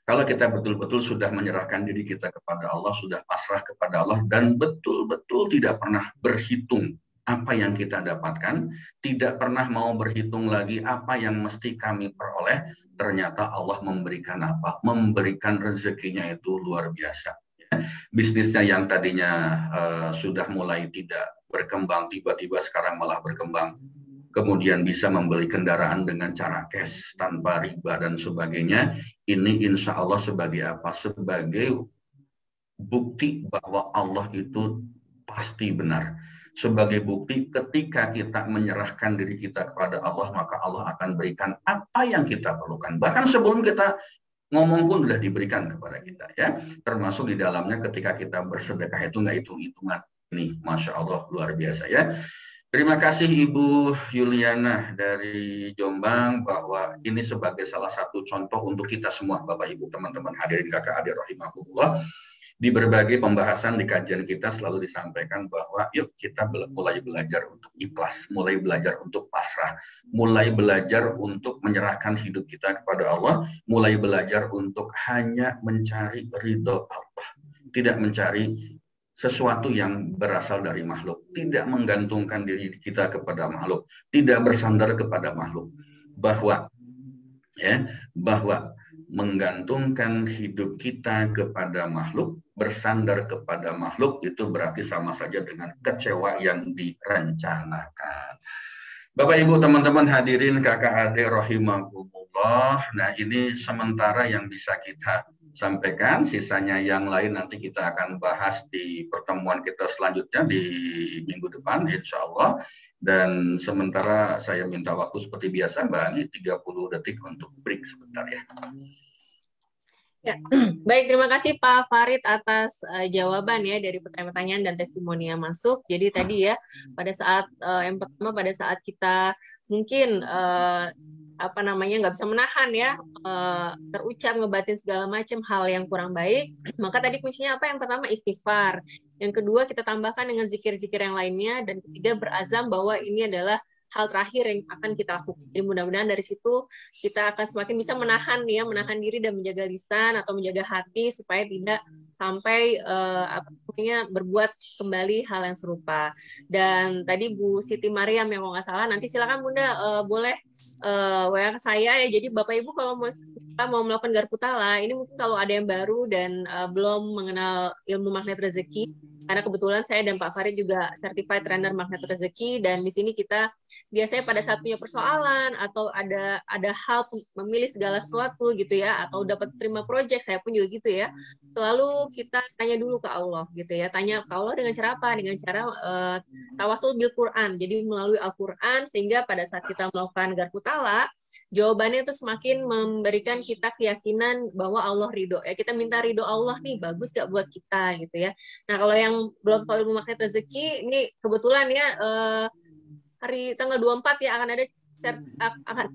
Kalau kita betul-betul sudah menyerahkan diri kita kepada Allah, sudah pasrah kepada Allah, dan betul-betul tidak pernah berhitung apa yang kita dapatkan, tidak pernah mau berhitung lagi apa yang mesti kami peroleh, ternyata Allah memberikan apa? Memberikan rezekinya itu luar biasa. Bisnisnya yang tadinya sudah mulai tidak berkembang, tiba-tiba sekarang malah berkembang. Kemudian bisa membeli kendaraan dengan cara cash tanpa riba dan sebagainya. Ini insya Allah sebagai apa? Sebagai bukti bahwa Allah itu pasti benar. Sebagai bukti ketika kita menyerahkan diri kita kepada Allah, maka Allah akan berikan apa yang kita perlukan. Bahkan sebelum kita ngomong pun sudah diberikan kepada kita, ya. Termasuk di dalamnya ketika kita bersedekah itu nggak hitung-hitungan. Ini Masya Allah luar biasa, ya. Terima kasih Ibu Yuliana dari Jombang bahwa ini sebagai salah satu contoh untuk kita semua, Bapak Ibu, teman-teman hadirin kakak adik rahimahullah. Di berbagai pembahasan di kajian kita selalu disampaikan bahwa yuk kita mulai belajar untuk ikhlas, mulai belajar untuk pasrah, mulai belajar untuk menyerahkan hidup kita kepada Allah, mulai belajar untuk hanya mencari ridho Allah, tidak mencari sesuatu yang berasal dari makhluk, tidak menggantungkan diri kita kepada makhluk, tidak bersandar kepada makhluk, bahwa menggantungkan hidup kita kepada makhluk, bersandar kepada makhluk, itu berarti sama saja dengan kecewa yang direncanakan. Bapak Ibu teman-teman hadirin kakak adik rahimahumullah. Nah, ini sementara yang bisa kita sampaikan, sisanya yang lain nanti kita akan bahas di pertemuan kita selanjutnya di minggu depan insya Allah. Dan sementara saya minta waktu seperti biasa Mbak Ani 30 detik untuk break sebentar, ya. Ya, baik, terima kasih Pak Farid atas jawaban ya dari pertanyaan-pertanyaan dan testimoni yang masuk. Jadi tadi ya pada saat yang pertama pada saat kita mungkin nggak bisa menahan ya terucap ngebatin segala macam hal yang kurang baik, maka tadi kuncinya apa? Yang pertama istighfar, yang kedua kita tambahkan dengan zikir-zikir yang lainnya, dan ketiga berazam bahwa ini adalah hal terakhir yang akan kita lakukan. Jadi mudah-mudahan dari situ kita akan semakin bisa menahan diri dan menjaga lisan atau menjaga hati supaya tidak sampai berbuat kembali hal yang serupa. Dan tadi Bu Siti Mariam yang kalau nggak salah, nanti silakan Bunda boleh WA ke saya ya. Jadi Bapak Ibu kalau mau melakukan Garputala, ini mungkin kalau ada yang baru dan belum mengenal ilmu magnet rezeki, karena kebetulan saya dan Pak Farid juga certified trainer magnet rezeki, dan di sini kita biasanya pada saat punya persoalan atau ada hal memilih segala sesuatu gitu ya, atau dapat terima project, saya pun juga gitu ya, selalu kita tanya dulu ke Allah gitu ya. Tanya ke Allah dengan cara apa? Dengan cara tawasul bil Quran. Jadi melalui Al-Quran, sehingga pada saat kita melakukan Garputala, jawabannya itu semakin memberikan kita keyakinan bahwa Allah ridho. Ya, kita minta ridho Allah nih, bagus gak buat kita gitu ya. Nah, kalau yang belum tahu ilmu magnet rezeki, ini kebetulan ya hari tanggal 24 ya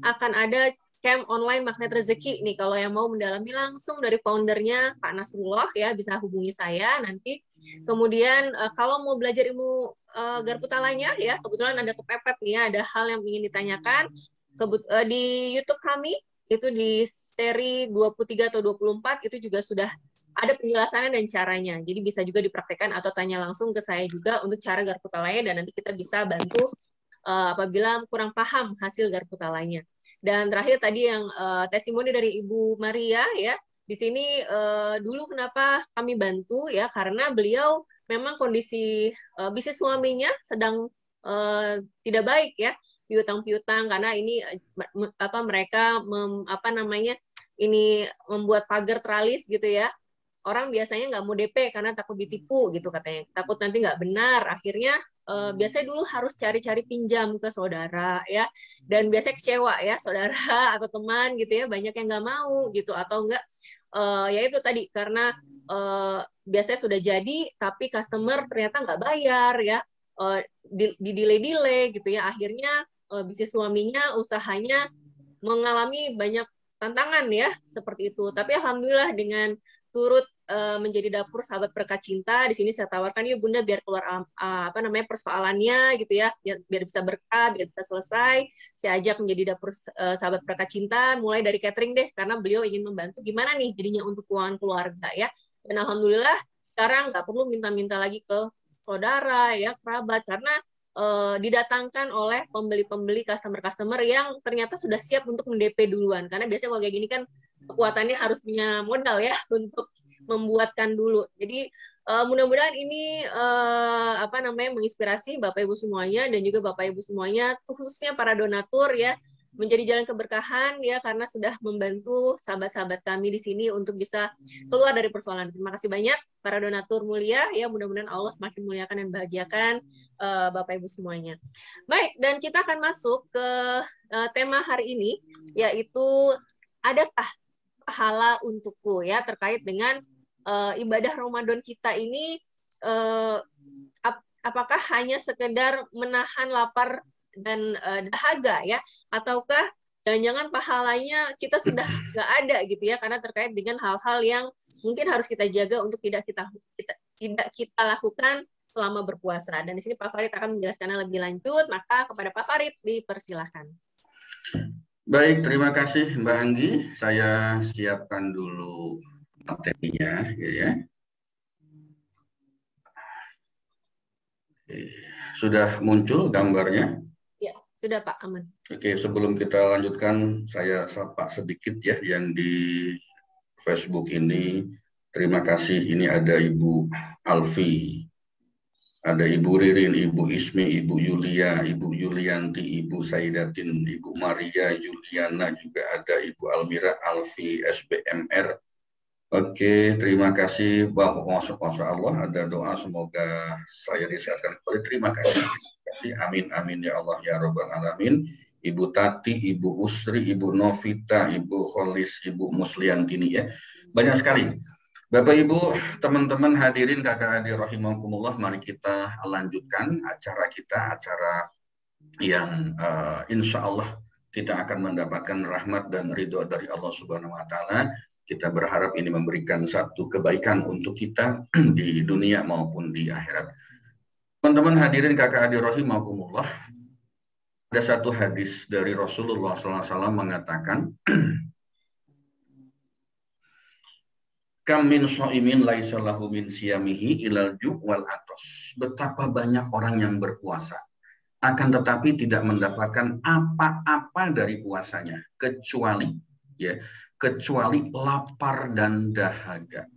akan ada camp online magnet rezeki nih. Kalau yang mau mendalami langsung dari foundernya Pak Nasrullah ya, bisa hubungi saya nanti. Kemudian kalau mau belajar ilmu Garputalanya ya, kebetulan ada kepepet nih ya, ada hal yang ingin ditanyakan di YouTube kami itu di seri 23 atau 24 itu juga sudah ada penjelasannya dan caranya. Jadi bisa juga dipraktekkan atau tanya langsung ke saya juga untuk cara Garputalanya, dan nanti kita bisa bantu apabila kurang paham hasil Garputalanya. Dan terakhir tadi yang testimoni dari Ibu Maria ya, di sini dulu kenapa kami bantu ya, karena beliau memang kondisi bisnis suaminya sedang tidak baik ya, piutang-piutang, karena ini mereka ini membuat pagar teralis gitu ya. Orang biasanya nggak mau DP karena takut ditipu gitu katanya, takut nanti nggak benar. Akhirnya biasanya dulu harus cari-cari pinjam ke saudara ya, dan biasanya kecewa ya saudara atau teman gitu ya, banyak yang nggak mau gitu, atau enggak ya itu tadi karena biasanya sudah jadi tapi customer ternyata nggak bayar ya, di delay gitu ya, akhirnya bisnis suaminya usahanya mengalami banyak tantangan ya seperti itu. Tapi alhamdulillah dengan turut menjadi dapur sahabat berkat cinta. Di sini saya tawarkan, yuk Bunda biar keluar persoalannya gitu ya, biar bisa berkah, biar bisa selesai. Saya ajak menjadi dapur sahabat berkat cinta, mulai dari catering deh, karena beliau ingin membantu gimana nih jadinya untuk keuangan keluarga ya. Dan alhamdulillah sekarang nggak perlu minta-minta lagi ke saudara ya, kerabat, karena didatangkan oleh pembeli-pembeli, customer-customer yang ternyata sudah siap untuk mendp duluan. Karena biasanya kalau kayak gini kan kekuatannya harus punya modal ya untuk membuatkan dulu. Jadi mudah-mudahan ini menginspirasi Bapak Ibu semuanya dan juga Bapak Ibu semuanya, khususnya para donatur ya, menjadi jalan keberkahan ya, karena sudah membantu sahabat-sahabat kami di sini untuk bisa keluar dari persoalan. Terima kasih banyak para donatur mulia ya, mudah-mudahan Allah semakin muliakan dan bahagiakan Bapak Ibu semuanya. Baik, dan kita akan masuk ke tema hari ini, yaitu adakah pahala untukku ya, terkait dengan ibadah Ramadan kita ini, apakah hanya sekedar menahan lapar dan dahaga ya, ataukah jangan-jangan pahalanya kita sudah nggak ada gitu ya, karena terkait dengan hal-hal yang mungkin harus kita jaga untuk tidak kita lakukan selama berpuasa. Dan di sini Pak Farid akan menjelaskannya lebih lanjut, maka kepada Pak Farid dipersilakan. Baik, terima kasih Mbak Anggi. Saya siapkan dulu materinya, ya. Sudah muncul gambarnya? Ya, sudah Pak, aman. Oke, sebelum kita lanjutkan, saya sapa sedikit ya yang di Facebook ini. Terima kasih, ini ada Ibu Alfi, ada Ibu Ririn, Ibu Ismi, Ibu Yulia, Ibu Yulianti, Ibu Saidatin, Ibu Maria, Juliana, juga ada Ibu Almira, Alfi, SBMR. Oke, terima kasih. Masya Allah, ada doa semoga saya disehatkan kembali. Terima kasih. Amin, amin ya Allah ya Rabbal Alamin. Ibu Tati, Ibu Usri, Ibu Novita, Ibu Kholis, Ibu Musliantini ya. Banyak sekali. Bapak Ibu, teman-teman hadirin kakak adik rahimakumullah, mari kita lanjutkan acara kita, acara yang insya Allah kita akan mendapatkan rahmat dan ridho dari Allah Subhanahu Wa Taala. Kita berharap ini memberikan satu kebaikan untuk kita di dunia maupun di akhirat. Teman-teman hadirin kakak adik rahimakumullah, ada satu hadis dari Rasulullah SAW mengatakan, Kam min sha'imin laisa lahu min siyamihi ilal ju' wal atos. Betapa banyak orang yang berpuasa, akan tetapi tidak mendapatkan apa-apa dari puasanya kecuali lapar dan dahaga.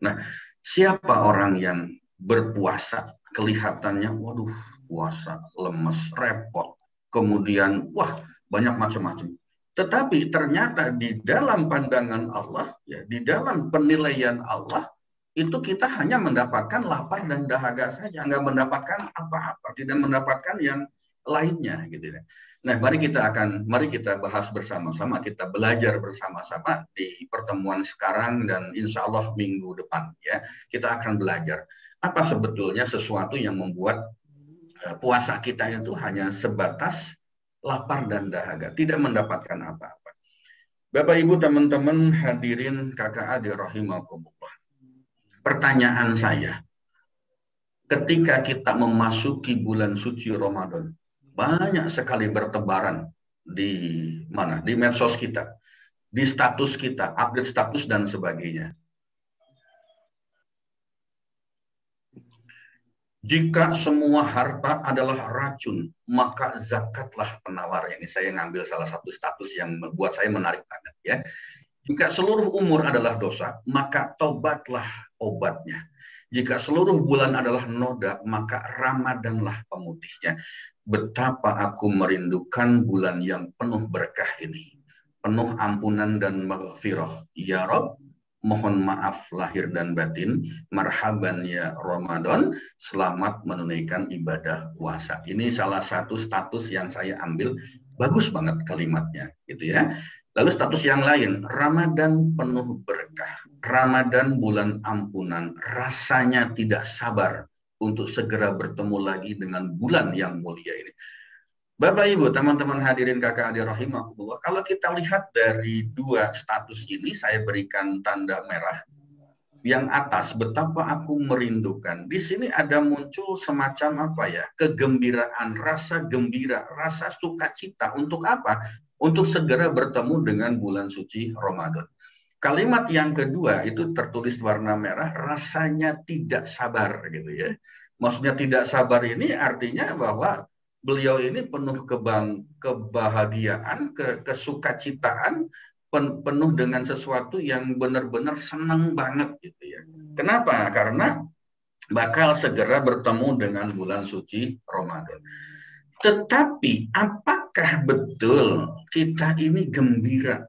Nah, siapa orang yang berpuasa kelihatannya waduh puasa lemes, repot, kemudian wah banyak macam-macam. Tetapi ternyata di dalam pandangan Allah, ya, di dalam penilaian Allah, itu kita hanya mendapatkan lapar dan dahaga saja, nggak mendapatkan apa-apa, tidak mendapatkan yang lainnya, gitu ya. Nah, mari kita bahas bersama-sama, kita belajar bersama-sama di pertemuan sekarang dan insya Allah minggu depan, ya. Kita akan belajar apa sebetulnya sesuatu yang membuat puasa kita itu hanya sebatas lapar dan dahaga, tidak mendapatkan apa-apa. Bapak Ibu teman-teman hadirin kakak adik rahimakumullah. Pertanyaan saya, ketika kita memasuki bulan suci Ramadan, banyak sekali bertebaran di medsos kita, di status kita, update status dan sebagainya. Jika semua harta adalah racun, maka zakatlah penawar. Ini saya ngambil salah satu status yang membuat saya menarik banget ya. Jika seluruh umur adalah dosa, maka tobatlah obatnya. Jika seluruh bulan adalah noda, maka Ramadanlah pemutihnya. Betapa aku merindukan bulan yang penuh berkah ini, penuh ampunan dan maghfirah. Ya Rabb, mohon maaf lahir dan batin, marhaban ya Ramadan, selamat menunaikan ibadah puasa. Ini salah satu status yang saya ambil, bagus banget kalimatnya, gitu ya. Lalu status yang lain, Ramadan penuh berkah, Ramadan bulan ampunan, rasanya tidak sabar untuk segera bertemu lagi dengan bulan yang mulia ini. Bapak Ibu, teman-teman hadirin kakak adik rahimakumullah, kalau kita lihat dari dua status ini, saya berikan tanda merah. yang atas, betapa aku merindukan. Di sini ada muncul semacam apa ya, kegembiraan, rasa gembira, rasa sukacita. Untuk apa? Untuk segera bertemu dengan bulan suci Ramadan. Kalimat yang kedua itu tertulis warna merah, rasanya tidak sabar gitu ya. Maksudnya tidak sabar ini artinya bahwa beliau ini penuh kebahagiaan, kesukacitaan, penuh dengan sesuatu yang benar-benar senang banget gitu ya. Kenapa? Karena bakal segera bertemu dengan bulan suci Ramadan. Tetapi apakah betul kita ini gembira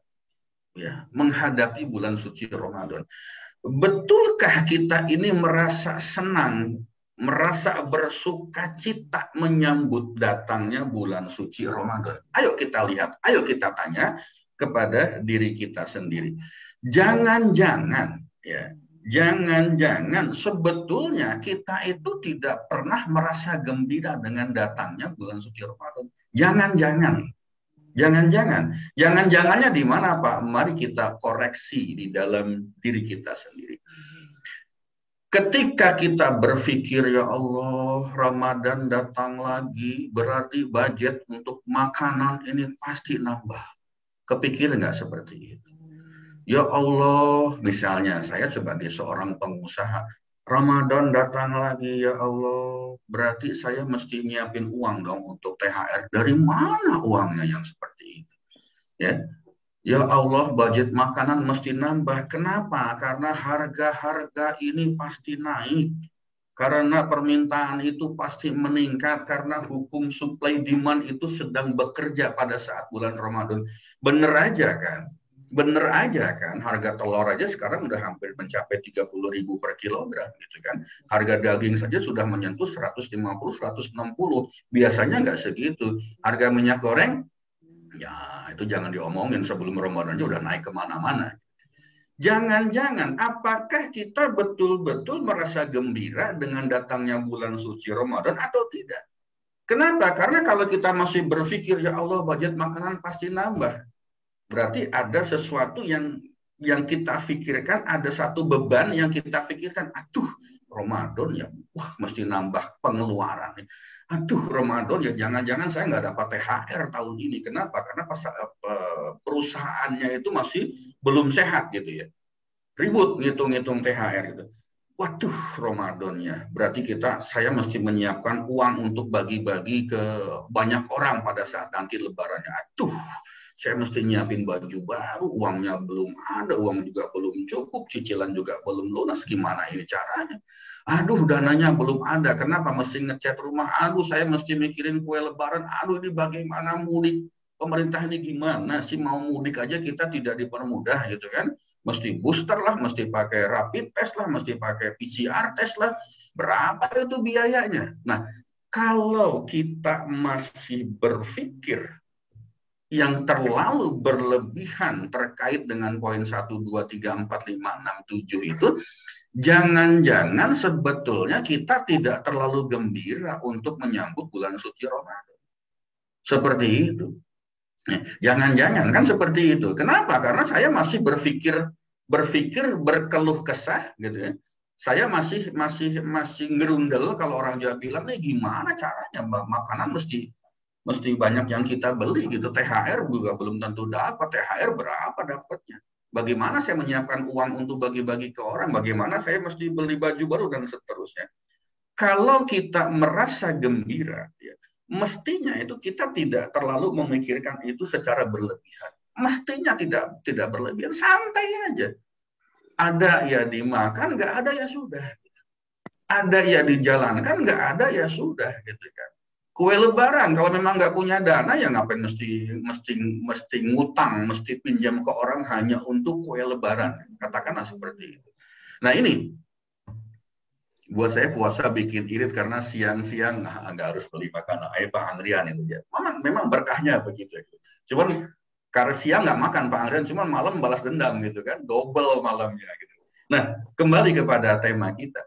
ya menghadapi bulan suci Ramadan? Betulkah kita ini merasa senang, merasa bersukacita menyambut datangnya bulan suci Ramadan? Ayo kita lihat, ayo kita tanya kepada diri kita sendiri. Jangan-jangan ya, jangan-jangan sebetulnya kita itu tidak pernah merasa gembira dengan datangnya bulan suci Ramadan. Jangan-jangan. Jangan-jangannya di mana, Pak? Mari kita koreksi di dalam diri kita sendiri. Ketika kita berpikir, ya Allah, Ramadan datang lagi, berarti budget untuk makanan ini pasti nambah. Kepikir nggak seperti itu? Ya Allah, misalnya saya sebagai seorang pengusaha, Ramadan datang lagi, ya Allah, berarti saya mesti nyiapin uang dong untuk THR. Dari mana uangnya yang seperti itu? Ya Allah, budget makanan mesti nambah. Kenapa? Karena harga-harga ini pasti naik. Karena permintaan itu pasti meningkat, karena hukum supply demand itu sedang bekerja pada saat bulan Ramadan. Bener aja kan? Bener aja kan? Harga telur aja sekarang udah hampir mencapai 30.000 per kilogram gitu kan. Harga daging saja sudah menyentuh 150, 160. Biasanya nggak segitu. Harga minyak goreng, ya itu jangan diomongin, sebelum Ramadan aja udah naik kemana-mana. Jangan-jangan, apakah kita betul-betul merasa gembira dengan datangnya bulan suci Ramadan atau tidak? Kenapa? Karena kalau kita masih berpikir, ya Allah, budget makanan pasti nambah. Berarti ada sesuatu yang kita pikirkan, ada satu beban yang kita pikirkan, aduh, Ramadan ya, wah mesti nambah pengeluaran. Aduh, Ramadan ya, jangan-jangan saya nggak dapat THR tahun ini. Kenapa? Karena perusahaannya itu masih belum sehat gitu ya. Ribut ngitung-ngitung THR gitu. Waduh, Ramadannya. Berarti saya mesti menyiapkan uang untuk bagi-bagi ke banyak orang pada saat nanti lebarannya. Aduh, saya mesti nyiapin baju baru, uangnya belum ada, uang juga belum cukup, cicilan juga belum lunas, gimana ini caranya? Aduh, dananya belum ada, kenapa mesti ngecat rumah? Aduh, saya mesti mikirin kue lebaran, aduh ini bagaimana mudik? Pemerintah ini gimana sih, mau mudik aja kita tidak dipermudah gitu kan? Mesti booster lah, mesti pakai rapid test lah, mesti pakai PCR test lah, berapa itu biayanya? Nah, kalau kita masih berpikir yang terlalu berlebihan terkait dengan poin 1, 2, 3, 4, 5, 6, 7 itu, jangan-jangan sebetulnya kita tidak terlalu gembira untuk menyambut bulan suci Ramadan. Seperti itu. Jangan-jangan kan seperti itu. Kenapa? Karena saya masih berpikir berkeluh kesah gitu ya. Saya masih ngerundel, kalau orang Jawa bilang, nih gimana caranya makanan mesti banyak yang kita beli gitu. THR juga belum tentu dapat. THR berapa dapatnya? Bagaimana saya menyiapkan uang untuk bagi-bagi ke orang? Bagaimana saya mesti beli baju baru dan seterusnya? Kalau kita merasa gembira, ya, mestinya itu kita tidak terlalu memikirkan itu secara berlebihan. Mestinya tidak berlebihan, santai aja. Ada ya dimakan, nggak ada ya sudah. Ada ya dijalankan, nggak ada ya sudah, gitu kan. Kue lebaran, kalau memang nggak punya dana, ya ngapain mesti ngutang, mesti pinjam ke orang hanya untuk kue lebaran. Katakanlah seperti itu. Nah ini, buat saya puasa bikin irit karena siang-siang nggak harus beli makanan. Pak Andrian itu ya. Memang berkahnya begitu. Cuman karena siang nggak makan Pak Andrian, cuman malam balas dendam gitu kan, double malamnya gitu. Nah, kembali kepada tema kita.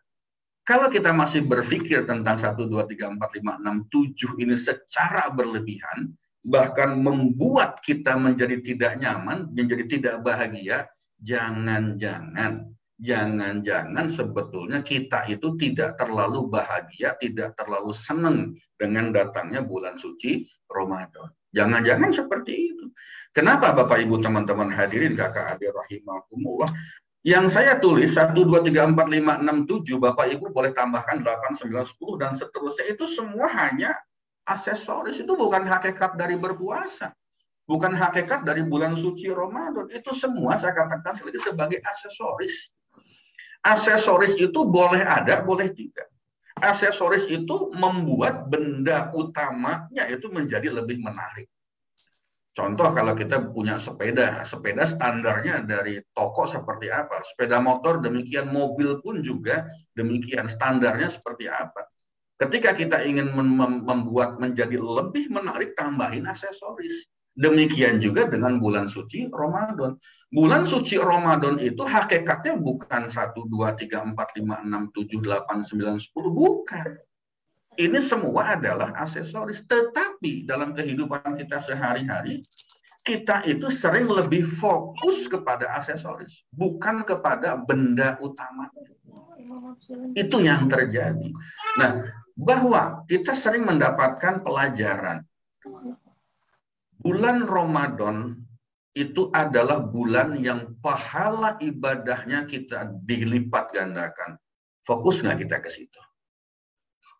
Kalau kita masih berpikir tentang 1, 2, 3, 4, 5, 6, 7 ini secara berlebihan, bahkan membuat kita menjadi tidak nyaman, menjadi tidak bahagia, jangan-jangan jangan-jangan sebetulnya kita itu tidak terlalu bahagia, tidak terlalu senang dengan datangnya bulan suci Ramadan. Jangan-jangan seperti itu. Kenapa Bapak Ibu teman-teman hadirin kakak adik rahimakumullah? Yang saya tulis 1, 2, 3, 4, 5, 6, 7, Bapak Ibu boleh tambahkan 8, 9, 10 dan seterusnya, itu semua hanya aksesoris, itu bukan hakikat dari berpuasa. Bukan hakikat dari bulan suci Ramadan. Itu semua saya katakan sebagai aksesoris. Aksesoris itu boleh ada, boleh tidak. Aksesoris itu membuat benda utamanya itu menjadi lebih menarik. Contoh kalau kita punya sepeda, sepeda standarnya dari toko seperti apa, sepeda motor demikian, mobil pun juga demikian, standarnya seperti apa. Ketika kita ingin membuat menjadi lebih menarik, tambahin aksesoris. Demikian juga dengan bulan suci Ramadan. Bulan suci Ramadan itu hakikatnya bukan 1, 2, 3, 4, 5, 6, 7, 8, 9, 10. Bukan. Ini semua adalah aksesoris. Tetapi dalam kehidupan kita sehari-hari, kita itu sering lebih fokus kepada aksesoris, bukan kepada benda utamanya. Itu yang terjadi. Nah, bahwa kita sering mendapatkan pelajaran. Bulan Ramadan itu adalah bulan yang pahala ibadahnya kita dilipat gandakan. Fokus nggak kita ke situ?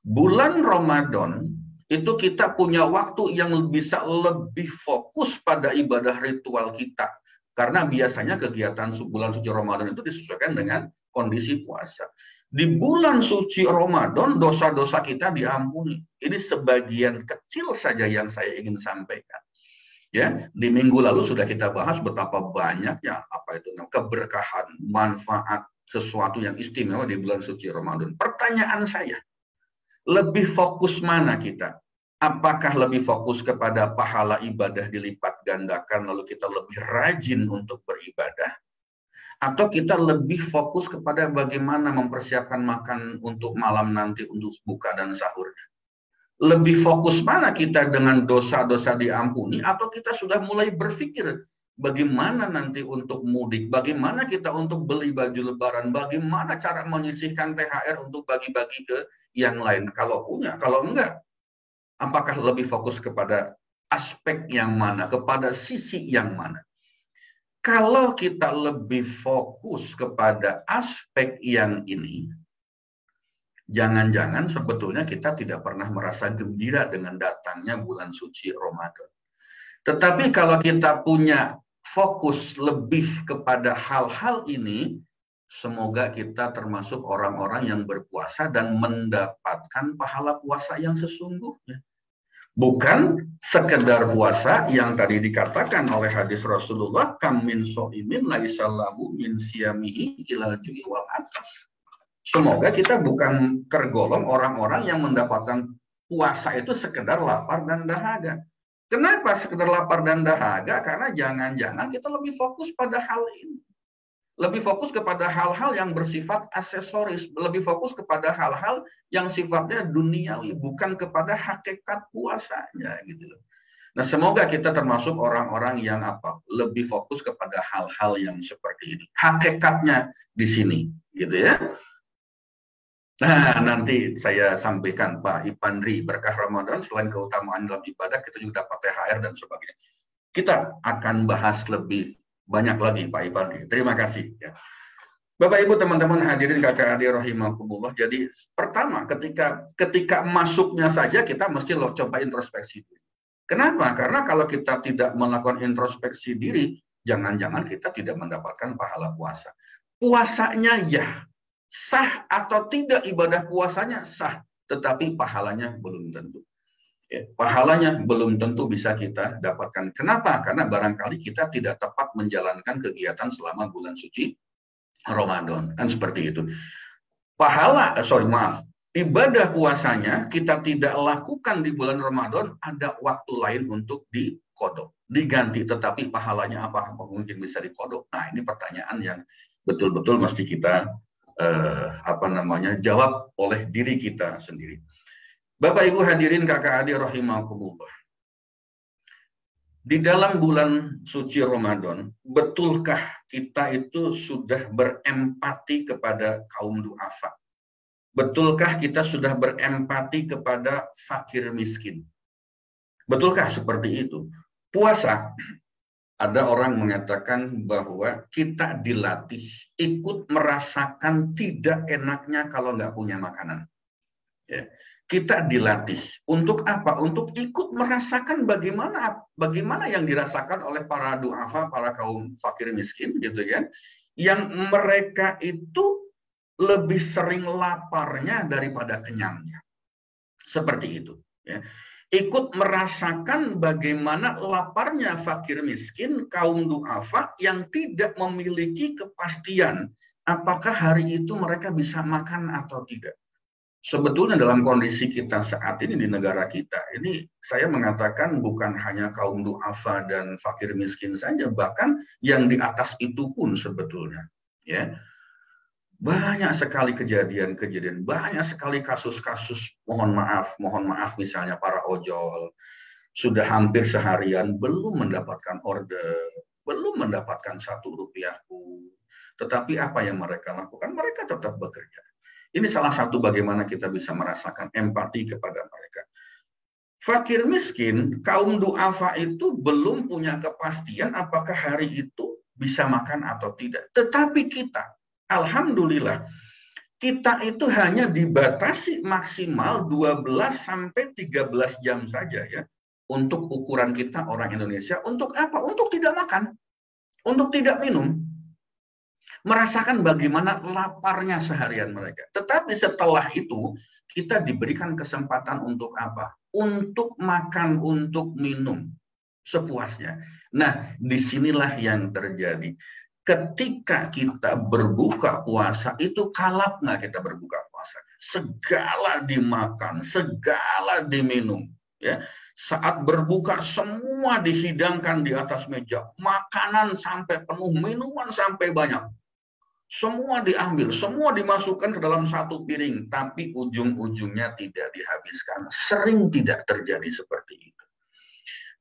Bulan Ramadan itu kita punya waktu yang bisa lebih fokus pada ibadah ritual kita. Karena biasanya kegiatan bulan suci Ramadan itu disesuaikan dengan kondisi puasa. Di bulan suci Ramadan, dosa-dosa kita diampuni. Ini sebagian kecil saja yang saya ingin sampaikan. Ya, di minggu lalu sudah kita bahas betapa banyaknya apa itu keberkahan, manfaat, sesuatu yang istimewa di bulan suci Ramadan. Pertanyaan saya, lebih fokus mana kita? Apakah lebih fokus kepada pahala ibadah dilipat gandakan lalu kita lebih rajin untuk beribadah? Atau kita lebih fokus kepada bagaimana mempersiapkan makan untuk malam nanti untuk buka dan sahurnya? Lebih fokus mana kita dengan dosa-dosa diampuni, atau kita sudah mulai berpikir bagaimana nanti untuk mudik, bagaimana kita untuk beli baju lebaran, bagaimana cara menyisihkan THR untuk bagi-bagi ke yang lain kalau punya, kalau enggak, apakah lebih fokus kepada aspek yang mana, kepada sisi yang mana? Kalau kita lebih fokus kepada aspek yang ini, jangan-jangan sebetulnya kita tidak pernah merasa gembira dengan datangnya bulan suci Ramadan. Tetapi kalau kita punya fokus lebih kepada hal-hal ini, semoga kita termasuk orang-orang yang berpuasa dan mendapatkan pahala puasa yang sesungguhnya. Bukan sekedar puasa yang tadi dikatakan oleh hadis Rasulullah, kam min so'imin laisallahu min siyamihi ilal ju'i wal atas. Semoga kita bukan tergolong orang-orang yang mendapatkan puasa itu sekedar lapar dan dahaga. Kenapa sekedar lapar dan dahaga? Karena jangan-jangan kita lebih fokus pada hal ini. Lebih fokus kepada hal-hal yang bersifat aksesoris. Lebih fokus kepada hal-hal yang sifatnya duniawi. Bukan kepada hakikat puasanya. Gitu. Nah, semoga kita termasuk orang-orang yang lebih fokus kepada hal-hal yang seperti ini. Hakikatnya di sini. Gitu ya. Nah, nanti saya sampaikan Pak Ipandri, berkah Ramadan selain keutamaan dalam ibadah, kita juga dapat THR dan sebagainya. Kita akan bahas lebih banyak lagi Pak Ipandri. Terima kasih. Ya. Bapak Ibu teman-teman hadirin kakak adik rahimakumullah. Jadi pertama ketika masuknya saja kita mesti coba introspeksi diri. Kenapa? Karena kalau kita tidak melakukan introspeksi diri, jangan-jangan kita tidak mendapatkan pahala puasa. Puasanya ya. Sah atau tidak ibadah puasanya sah, tetapi pahalanya belum tentu. Ya, pahalanya belum tentu bisa kita dapatkan. Kenapa? Karena barangkali kita tidak tepat menjalankan kegiatan selama bulan suci Ramadan. Kan seperti itu. Ibadah puasanya kita tidak lakukan di bulan Ramadan, ada waktu lain untuk dikodok, diganti. Tetapi pahalanya apa mungkin bisa dikodok? Nah, ini pertanyaan yang betul-betul mesti kita jawab oleh diri kita sendiri. Bapak Ibu hadirin kakak adik rahimakumullah. Di dalam bulan suci Ramadan, betulkah kita itu sudah berempati kepada kaum duafa? Betulkah kita sudah berempati kepada fakir miskin? Betulkah seperti itu? Puasa, ada orang mengatakan bahwa kita dilatih ikut merasakan tidak enaknya kalau nggak punya makanan. Ya. Kita dilatih untuk apa? Untuk ikut merasakan bagaimana yang dirasakan oleh para duafa, para kaum fakir miskin, gitu kan? Yang mereka itu lebih sering laparnya daripada kenyangnya. Seperti itu. Ya. Ikut merasakan bagaimana laparnya fakir miskin, kaum duafa yang tidak memiliki kepastian apakah hari itu mereka bisa makan atau tidak. Sebetulnya dalam kondisi kita saat ini di negara kita, ini saya mengatakan bukan hanya kaum duafa dan fakir miskin saja, bahkan yang di atas itu pun sebetulnya. Ya, banyak sekali kejadian-kejadian, banyak sekali kasus-kasus, mohon maaf misalnya para ojol, sudah hampir seharian belum mendapatkan order, belum mendapatkan Rp1 pun. Tetapi apa yang mereka lakukan? Mereka tetap bekerja. Ini salah satu bagaimana kita bisa merasakan empati kepada mereka. Fakir miskin, kaum duafa itu belum punya kepastian apakah hari itu bisa makan atau tidak. Tetapi kita, alhamdulillah, kita itu hanya dibatasi maksimal 12 sampai 13 jam saja ya. Untuk ukuran kita orang Indonesia, untuk apa? Untuk tidak makan, untuk tidak minum. Merasakan bagaimana laparnya seharian mereka. Tetapi setelah itu, kita diberikan kesempatan untuk apa? Untuk makan, untuk minum sepuasnya. Nah, disinilah yang terjadi. Ketika kita berbuka puasa, itu kalap nggak kita berbuka puasanya? Segala dimakan, segala diminum. Ya, saat berbuka semua dihidangkan di atas meja, makanan sampai penuh, minuman sampai banyak. Semua diambil, semua dimasukkan ke dalam satu piring, tapi ujung-ujungnya tidak dihabiskan. Sering tidak terjadi seperti itu.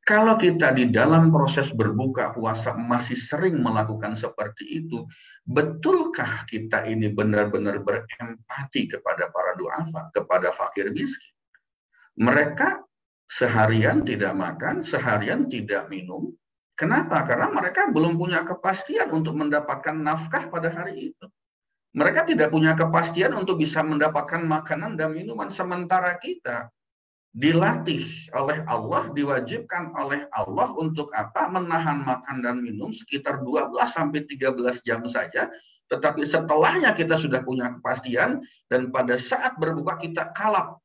Kalau kita di dalam proses berbuka puasa masih sering melakukan seperti itu, betulkah kita ini benar-benar berempati kepada para duafa, kepada fakir miskin? Mereka seharian tidak makan, seharian tidak minum. Kenapa? Karena mereka belum punya kepastian untuk mendapatkan nafkah pada hari itu. Mereka tidak punya kepastian untuk bisa mendapatkan makanan dan minuman, sementara kita dilatih oleh Allah, diwajibkan oleh Allah untuk apa? Menahan makan dan minum sekitar 12 sampai 13 jam saja. Tetapi setelahnya kita sudah punya kepastian, dan pada saat berbuka kita kalap.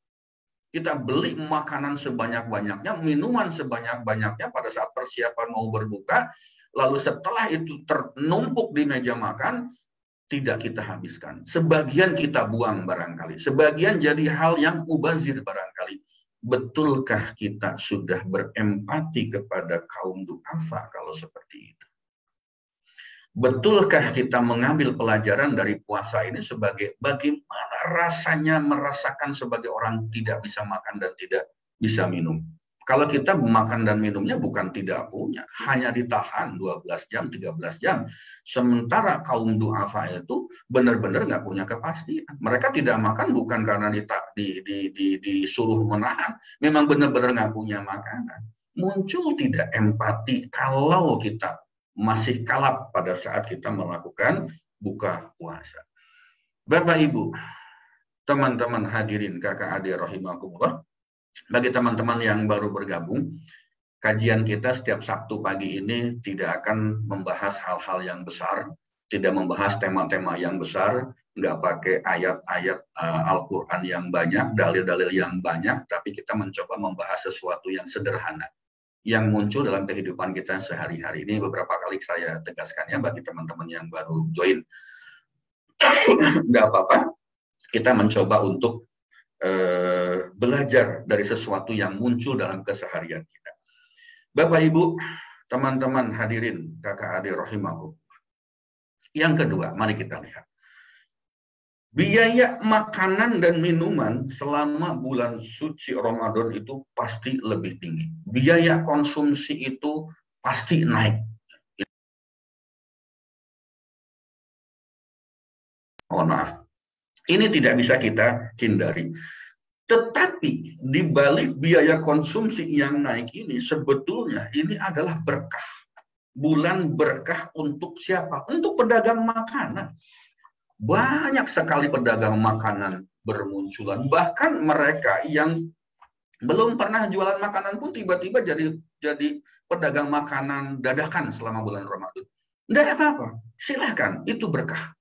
Kita beli makanan sebanyak-banyaknya, minuman sebanyak-banyaknya pada saat persiapan mau berbuka, lalu setelah itu ternumpuk di meja makan, tidak kita habiskan. Sebagian kita buang barangkali, sebagian jadi hal yang mubazir barangkali. Betulkah kita sudah berempati kepada kaum duafa kalau seperti itu? Betulkah kita mengambil pelajaran dari puasa ini sebagai bagaimana rasanya merasakan sebagai orang tidak bisa makan dan tidak bisa minum? Kalau kita makan dan minumnya bukan tidak punya, hanya ditahan 12 jam, 13 jam. Sementara kaum duafa itu benar-benar nggak punya kepastian. Mereka tidak makan bukan karena disuruh menahan, memang benar-benar nggak punya makanan. Muncul tidak empati kalau kita masih kalap pada saat kita melakukan buka puasa. Bapak Ibu, teman-teman hadirin kakak adik rahimakumullah, bagi teman-teman yang baru bergabung, kajian kita setiap Sabtu pagi ini tidak akan membahas hal-hal yang besar, tidak membahas tema-tema yang besar, nggak pakai ayat-ayat Al-Quran yang banyak, dalil-dalil yang banyak, tapi kita mencoba membahas sesuatu yang sederhana yang muncul dalam kehidupan kita sehari-hari. Ini beberapa kali saya tegaskan ya bagi teman-teman yang baru join. Nggak apa-apa, kita mencoba untuk belajar dari sesuatu yang muncul dalam keseharian kita. Bapak Ibu, teman-teman hadirin, kakak adik rahimakumullah. Yang kedua, mari kita lihat. Biaya makanan dan minuman selama bulan suci Ramadan itu pasti lebih tinggi. Biaya konsumsi itu pasti naik. Mohon maaf. Ini tidak bisa kita hindari. Tetapi di balik biaya konsumsi yang naik ini sebetulnya ini adalah berkah. Bulan berkah untuk siapa? Untuk pedagang makanan. Banyak sekali pedagang makanan bermunculan. Bahkan mereka yang belum pernah jualan makanan pun tiba-tiba jadi pedagang makanan dadakan selama bulan Ramadan. Tidak apa-apa, silakan, itu berkah.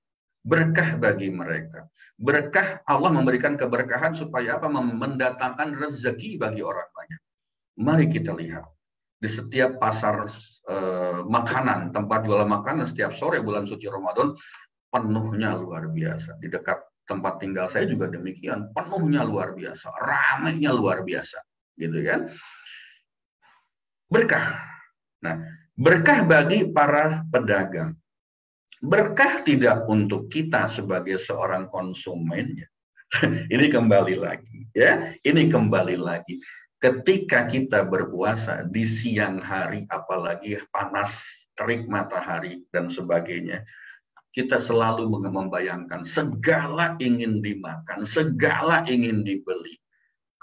Berkah bagi mereka. Berkah, Allah memberikan keberkahan supaya apa? Mendatangkan rezeki bagi orang banyak. Mari kita lihat. Di setiap pasar makanan, tempat jualan makanan setiap sore bulan suci Ramadan, penuhnya luar biasa. Di dekat tempat tinggal saya juga demikian, penuhnya luar biasa, ramainya luar biasa, gitu kan? Berkah. Nah, berkah bagi para pedagang. Berkah tidak untuk kita sebagai seorang konsumennya. Ini kembali lagi, ya. Ini kembali lagi. Ketika kita berpuasa di siang hari, apalagi panas, terik matahari dan sebagainya, kita selalu membayangkan segala ingin dimakan, segala ingin dibeli.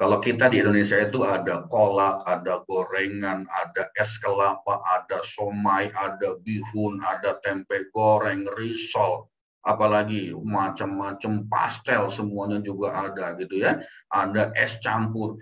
Kalau kita di Indonesia itu ada kolak, ada gorengan, ada es kelapa, ada somai, ada bihun, ada tempe goreng, risol, apalagi macam-macam pastel semuanya juga ada gitu ya. Ada es campur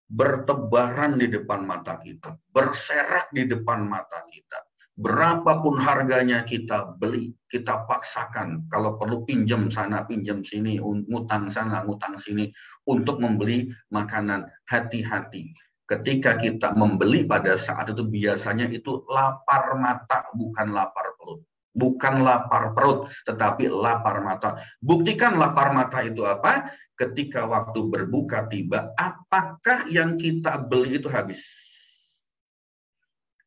bertebaran di depan mata kita, berserak di depan mata kita. Berapapun harganya kita beli, kita paksakan. Kalau perlu pinjam sana, pinjam sini, ngutang sana, ngutang sini, untuk membeli makanan. Hati-hati. Ketika kita membeli pada saat itu biasanya itu lapar mata, bukan lapar perut. Bukan lapar perut, tetapi lapar mata. Buktikan lapar mata itu apa? Ketika waktu berbuka tiba, apakah yang kita beli itu habis?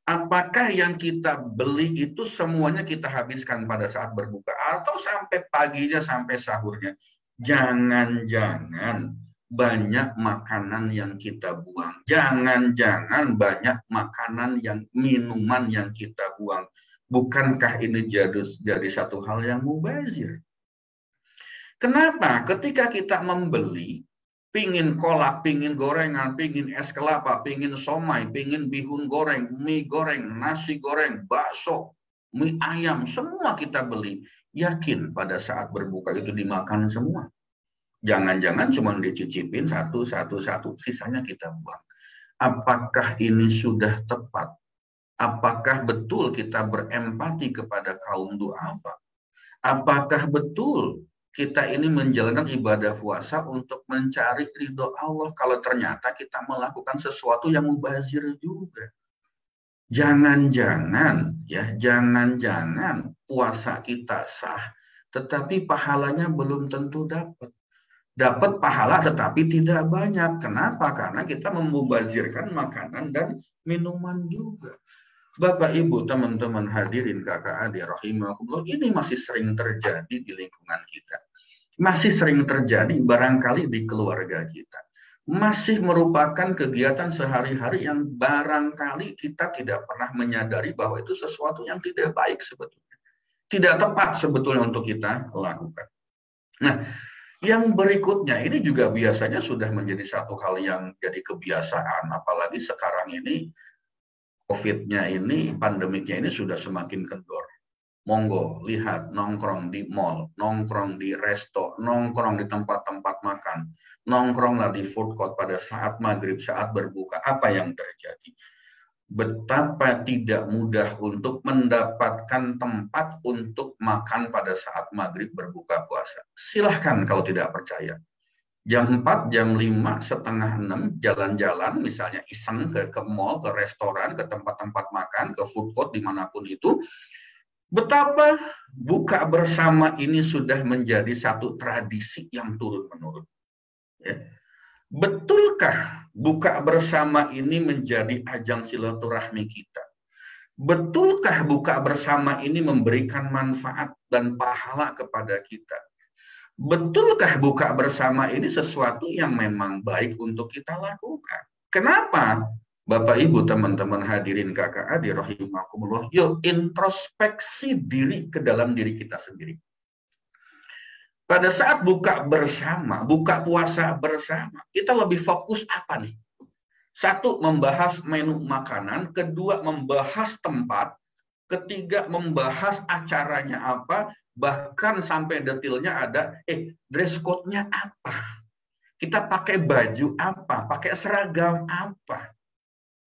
Apakah yang kita beli itu semuanya kita habiskan pada saat berbuka? Atau sampai paginya, sampai sahurnya? Jangan-jangan banyak makanan yang kita buang. Jangan-jangan banyak makanan yang, minuman yang kita buang. Bukankah ini jadi satu hal yang mubazir? Kenapa? Ketika kita membeli, pingin kolak, pingin gorengan, pingin es kelapa, pingin somai, pingin bihun goreng, mie goreng, nasi goreng, bakso, mie ayam, semua kita beli. Yakin pada saat berbuka itu dimakan semua. Jangan-jangan cuma dicicipin satu, sisanya kita buang. Apakah ini sudah tepat? Apakah betul kita berempati kepada kaum du'afa? Apakah betul kita ini menjalankan ibadah puasa untuk mencari ridho Allah kalau ternyata kita melakukan sesuatu yang mubazir juga? Jangan-jangan ya, jangan-jangan puasa kita sah, tetapi pahalanya belum tentu dapat. Dapat pahala tetapi tidak banyak. Kenapa? Karena kita memubazirkan makanan dan minuman juga. Bapak, Ibu, teman-teman hadirin, kakak adik, rahimahullah, ini masih sering terjadi di lingkungan kita. Masih sering terjadi barangkali di keluarga kita. Masih merupakan kegiatan sehari-hari yang barangkali kita tidak pernah menyadari bahwa itu sesuatu yang tidak baik sebetulnya. Tidak tepat sebetulnya untuk kita lakukan. Nah, yang berikutnya ini juga biasanya sudah menjadi satu hal yang jadi kebiasaan, apalagi sekarang ini COVID-nya ini, pandemiknya ini sudah semakin kendor. Monggo, lihat, nongkrong di mall, nongkrong di resto, nongkrong di tempat-tempat makan, nongkronglah di food court pada saat maghrib, saat berbuka. Apa yang terjadi? Betapa tidak mudah untuk mendapatkan tempat untuk makan pada saat maghrib berbuka puasa. Silahkan kalau tidak percaya. Jam 4, jam 5, setengah 6, jalan-jalan, misalnya iseng ke mall, ke restoran, ke tempat-tempat makan, ke food court, dimanapun itu. Betapa buka bersama ini sudah menjadi satu tradisi yang turun-menurun. Ya. Betulkah buka bersama ini menjadi ajang silaturahmi kita? Betulkah buka bersama ini memberikan manfaat dan pahala kepada kita? Betulkah buka bersama ini sesuatu yang memang baik untuk kita lakukan? Kenapa? Bapak Ibu teman-teman hadirin kakak adik rahimakumullah, yuk introspeksi diri ke dalam diri kita sendiri. Pada saat buka bersama, buka puasa bersama, kita lebih fokus apa nih? Satu, membahas menu makanan. Kedua, membahas tempat. Ketiga, membahas acaranya apa. Bahkan sampai detailnya ada, dress code-nya apa? Kita pakai baju apa? Pakai seragam apa?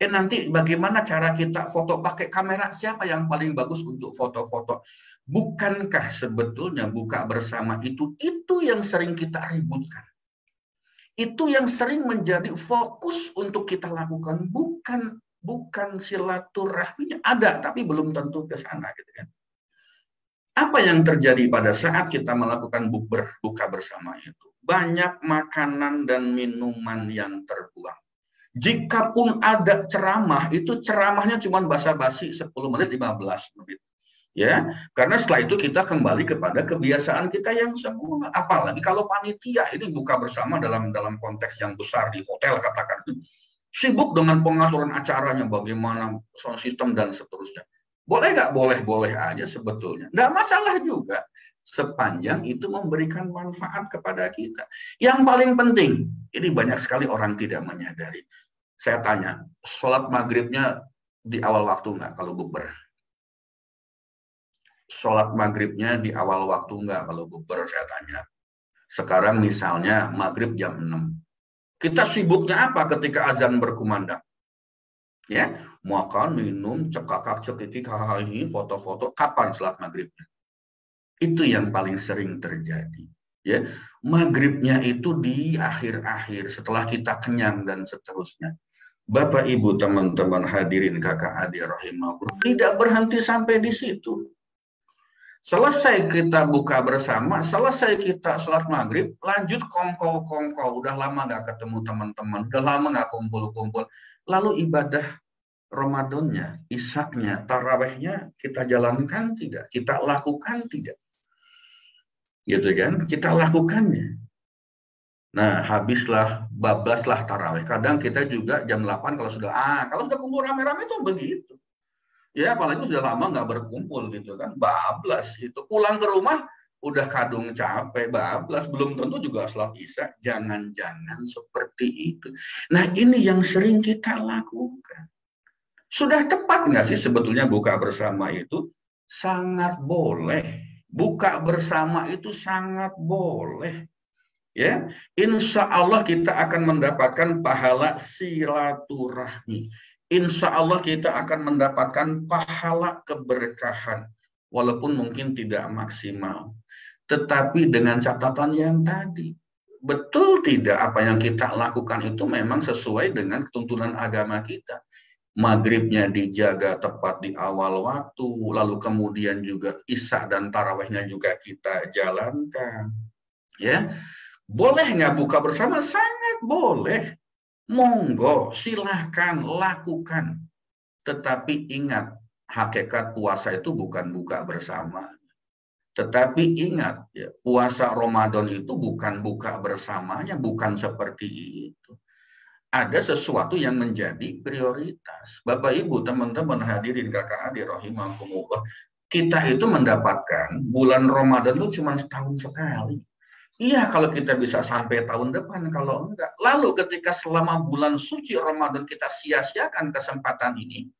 Nanti bagaimana cara kita foto? Pakai kamera siapa yang paling bagus untuk foto-foto? Bukankah sebetulnya buka bersama itu yang sering kita ributkan? Itu yang sering menjadi fokus untuk kita lakukan, bukan silaturahminya. Ada, tapi belum tentu ke sana, gitu kan. Apa yang terjadi pada saat kita melakukan buka bersama itu? Banyak makanan dan minuman yang terbuang. Jikapun ada ceramah, itu ceramahnya cuma basa-basi 10 menit, 15 menit. Ya, karena setelah itu kita kembali kepada kebiasaan kita yang semula. Apalagi kalau panitia ini buka bersama dalam konteks yang besar di hotel, katakan sibuk dengan pengaturan acaranya, bagaimana sound system dan seterusnya. Boleh nggak? Boleh aja sebetulnya. Nggak masalah juga, sepanjang itu memberikan manfaat kepada kita. Yang paling penting, ini banyak sekali orang tidak menyadari. Saya tanya, sholat maghribnya di awal waktu nggak kalau bukber? Sholat maghribnya di awal waktu nggak kalau bukber, saya tanya. Sekarang misalnya maghrib jam 6. Kita sibuknya apa ketika azan berkumandang? Ya, makan, minum, cekakak, cekitik, hahaha, foto-foto. Kapan sholat maghribnya? Itu yang paling sering terjadi. Ya, maghribnya itu di akhir-akhir setelah kita kenyang dan seterusnya. Bapak, Ibu, teman-teman hadirin kakak adik rahimahullah, tidak berhenti sampai di situ. Selesai kita buka bersama, selesai kita sholat maghrib, lanjut kongko. Udah lama nggak ketemu teman-teman, udah lama nggak kumpul-kumpul. Lalu ibadah Ramadannya, Isya-nya, tarawehnya kita jalankan tidak? Kita lakukan tidak? Gitu kan? Kita lakukannya. Nah, habislah, bablaslah taraweh. Kadang kita juga jam 8 kalau sudah kumpul rame-rame itu begitu. Ya, apalagi sudah lama nggak berkumpul gitu kan, bablas itu. Pulang ke rumah udah kadung capek, bablas, belum tentu juga sholat isya. Jangan-jangan seperti itu. Nah, ini yang sering kita lakukan. Sudah tepat nggak sih sebetulnya buka bersama itu? Sangat boleh. Buka bersama itu sangat boleh. Ya, insya Allah kita akan mendapatkan pahala silaturahmi. Insya Allah kita akan mendapatkan pahala keberkahan, walaupun mungkin tidak maksimal. Tetapi dengan catatan yang tadi, betul tidak apa yang kita lakukan itu memang sesuai dengan tuntunan agama kita. Maghribnya dijaga tepat di awal waktu, lalu kemudian juga isya dan tarawehnya juga kita jalankan. Ya, boleh nggak buka bersama? Sangat boleh. Monggo, silahkan lakukan. Tetapi ingat, hakikat puasa itu bukan buka bersama. Tetapi ingat, ya, puasa Ramadan itu bukan buka bersamanya, bukan seperti itu. Ada sesuatu yang menjadi prioritas. Bapak, Ibu, teman-teman hadirin kakak adik rahimakumullah, kita itu mendapatkan bulan Ramadan itu cuma setahun sekali. Iya, kalau kita bisa sampai tahun depan, kalau enggak. Lalu ketika selama bulan suci Ramadan kita sia-siakan kesempatan ini,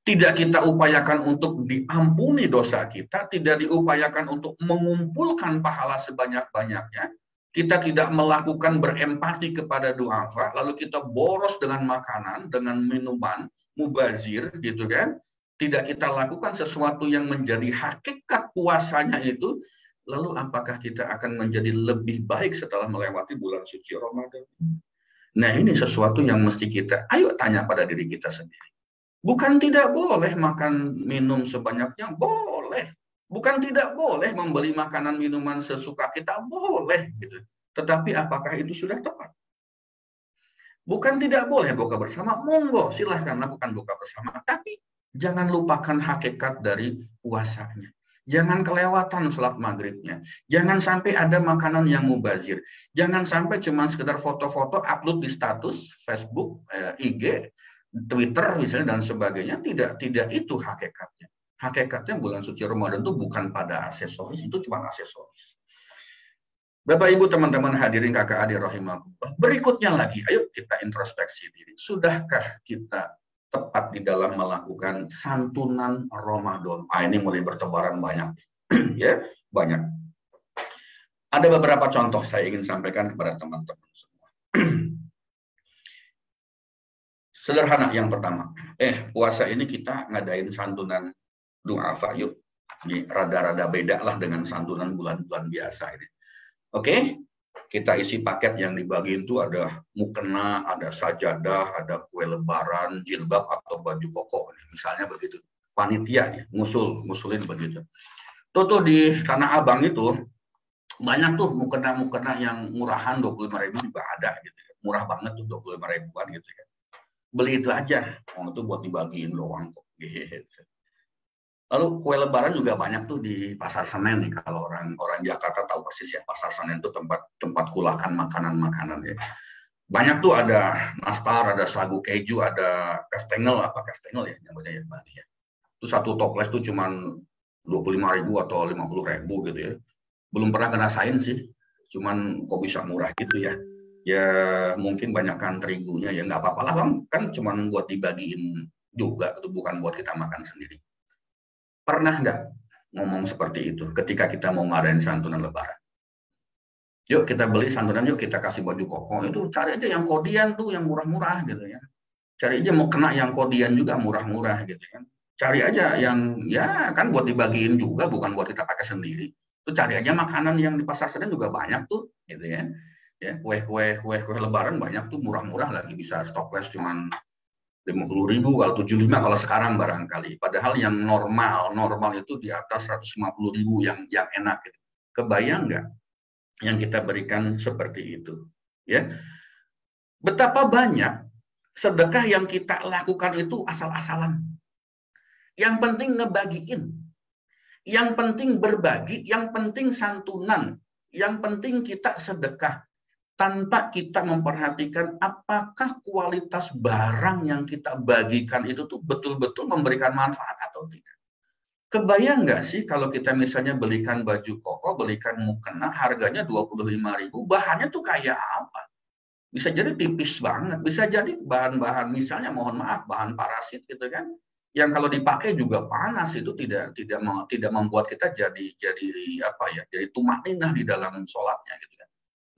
tidak kita upayakan untuk diampuni dosa kita, tidak diupayakan untuk mengumpulkan pahala sebanyak-banyaknya, kita tidak melakukan berempati kepada duafa, lalu kita boros dengan makanan, dengan minuman, mubazir, gitu kan. Tidak kita lakukan sesuatu yang menjadi hakikat puasanya itu, lalu apakah kita akan menjadi lebih baik setelah melewati bulan suci Ramadan? Nah, ini sesuatu yang mesti kita, ayo tanya pada diri kita sendiri. Bukan tidak boleh makan minum sebanyaknya, boleh. Bukan tidak boleh membeli makanan minuman sesuka kita, boleh. Gitu. Tetapi apakah itu sudah tepat? Bukan tidak boleh buka bersama, monggo silahkan lakukan buka bersama. Tapi jangan lupakan hakikat dari puasanya. Jangan kelewatan sholat maghribnya. Jangan sampai ada makanan yang mubazir. Jangan sampai cuma sekedar foto-foto upload di status Facebook, IG, Twitter misalnya dan sebagainya. Tidak itu hakikatnya. Hakikatnya bulan suci Ramadan itu bukan pada aksesoris, itu cuma aksesoris. Bapak Ibu teman-teman hadirin kakak adik rahimahullah. Berikutnya lagi, ayo kita introspeksi diri. Sudahkah kita tepat di dalam melakukan santunan Ramadan? Ini mulai bertebaran banyak. Ya, banyak. Ada beberapa contoh saya ingin sampaikan kepada teman-teman semua. Sederhana yang pertama. Puasa ini kita ngadain santunan du'afa yuk. Ini rada-rada beda lah dengan santunan bulan-bulan biasa ini. Oke, kita isi paket yang dibagiin itu ada mukena, ada sajadah, ada kue lebaran, jilbab atau baju koko, misalnya begitu. Panitia nih, ngusulin begitu. Tuh di Tanah Abang itu banyak tuh mukena yang murahan 25.000 juga ada gitu. Murah banget tuh 25.000-an gitu ya. Beli itu aja, itu buat dibagiin doang kok. Gitu. Lalu kue lebaran juga banyak tuh di Pasar Senen nih. Kalau orang Jakarta tahu persis ya, Pasar Senen itu tempat kulakan makanan-makanan ya. Banyak tuh ada nastar, ada sagu keju, ada kastengel ya namanya ya. Itu satu toples tuh cuman 25.000 atau 50.000 gitu ya. Belum pernah ngerasain sih. Cuman kok bisa murah gitu ya. Ya mungkin banyakkan terigunya ya nggak apa-apa lah kan cuman buat dibagiin juga, itu bukan buat kita makan sendiri. Pernah nggak ngomong seperti itu ketika kita mau ngadain santunan lebaran? Yuk kita beli santunan, yuk kita kasih baju koko, itu cari aja yang kodian tuh, yang murah-murah gitu ya. Cari aja mau kena yang kodian juga murah-murah gitu kan. Cari aja yang ya kan buat dibagiin juga, bukan buat kita pakai sendiri. Tuh cari aja makanan yang di Pasar Senen juga banyak tuh gitu ya. Ya, kue lebaran banyak tuh murah-murah lagi, bisa stokles cuman 50.000 kalau 75 kalau sekarang barangkali. Padahal yang normal itu di atas 150.000 yang enak. Gitu. Kebayang nggak yang kita berikan seperti itu? Ya, betapa banyak sedekah yang kita lakukan itu asal-asalan. Yang penting ngebagiin, yang penting berbagi, yang penting santunan, yang penting kita sedekah. Tanpa kita memperhatikan apakah kualitas barang yang kita bagikan itu tuh betul-betul memberikan manfaat atau tidak. Kebayang nggak sih kalau kita misalnya belikan baju koko, belikan mukena, harganya 25.000, bahannya tuh kayak apa? Bisa jadi tipis banget, bisa jadi bahan-bahan misalnya mohon maaf bahan parasit gitu kan, yang kalau dipakai juga panas, itu tidak membuat kita jadi tumaninah di dalam sholatnya gitu.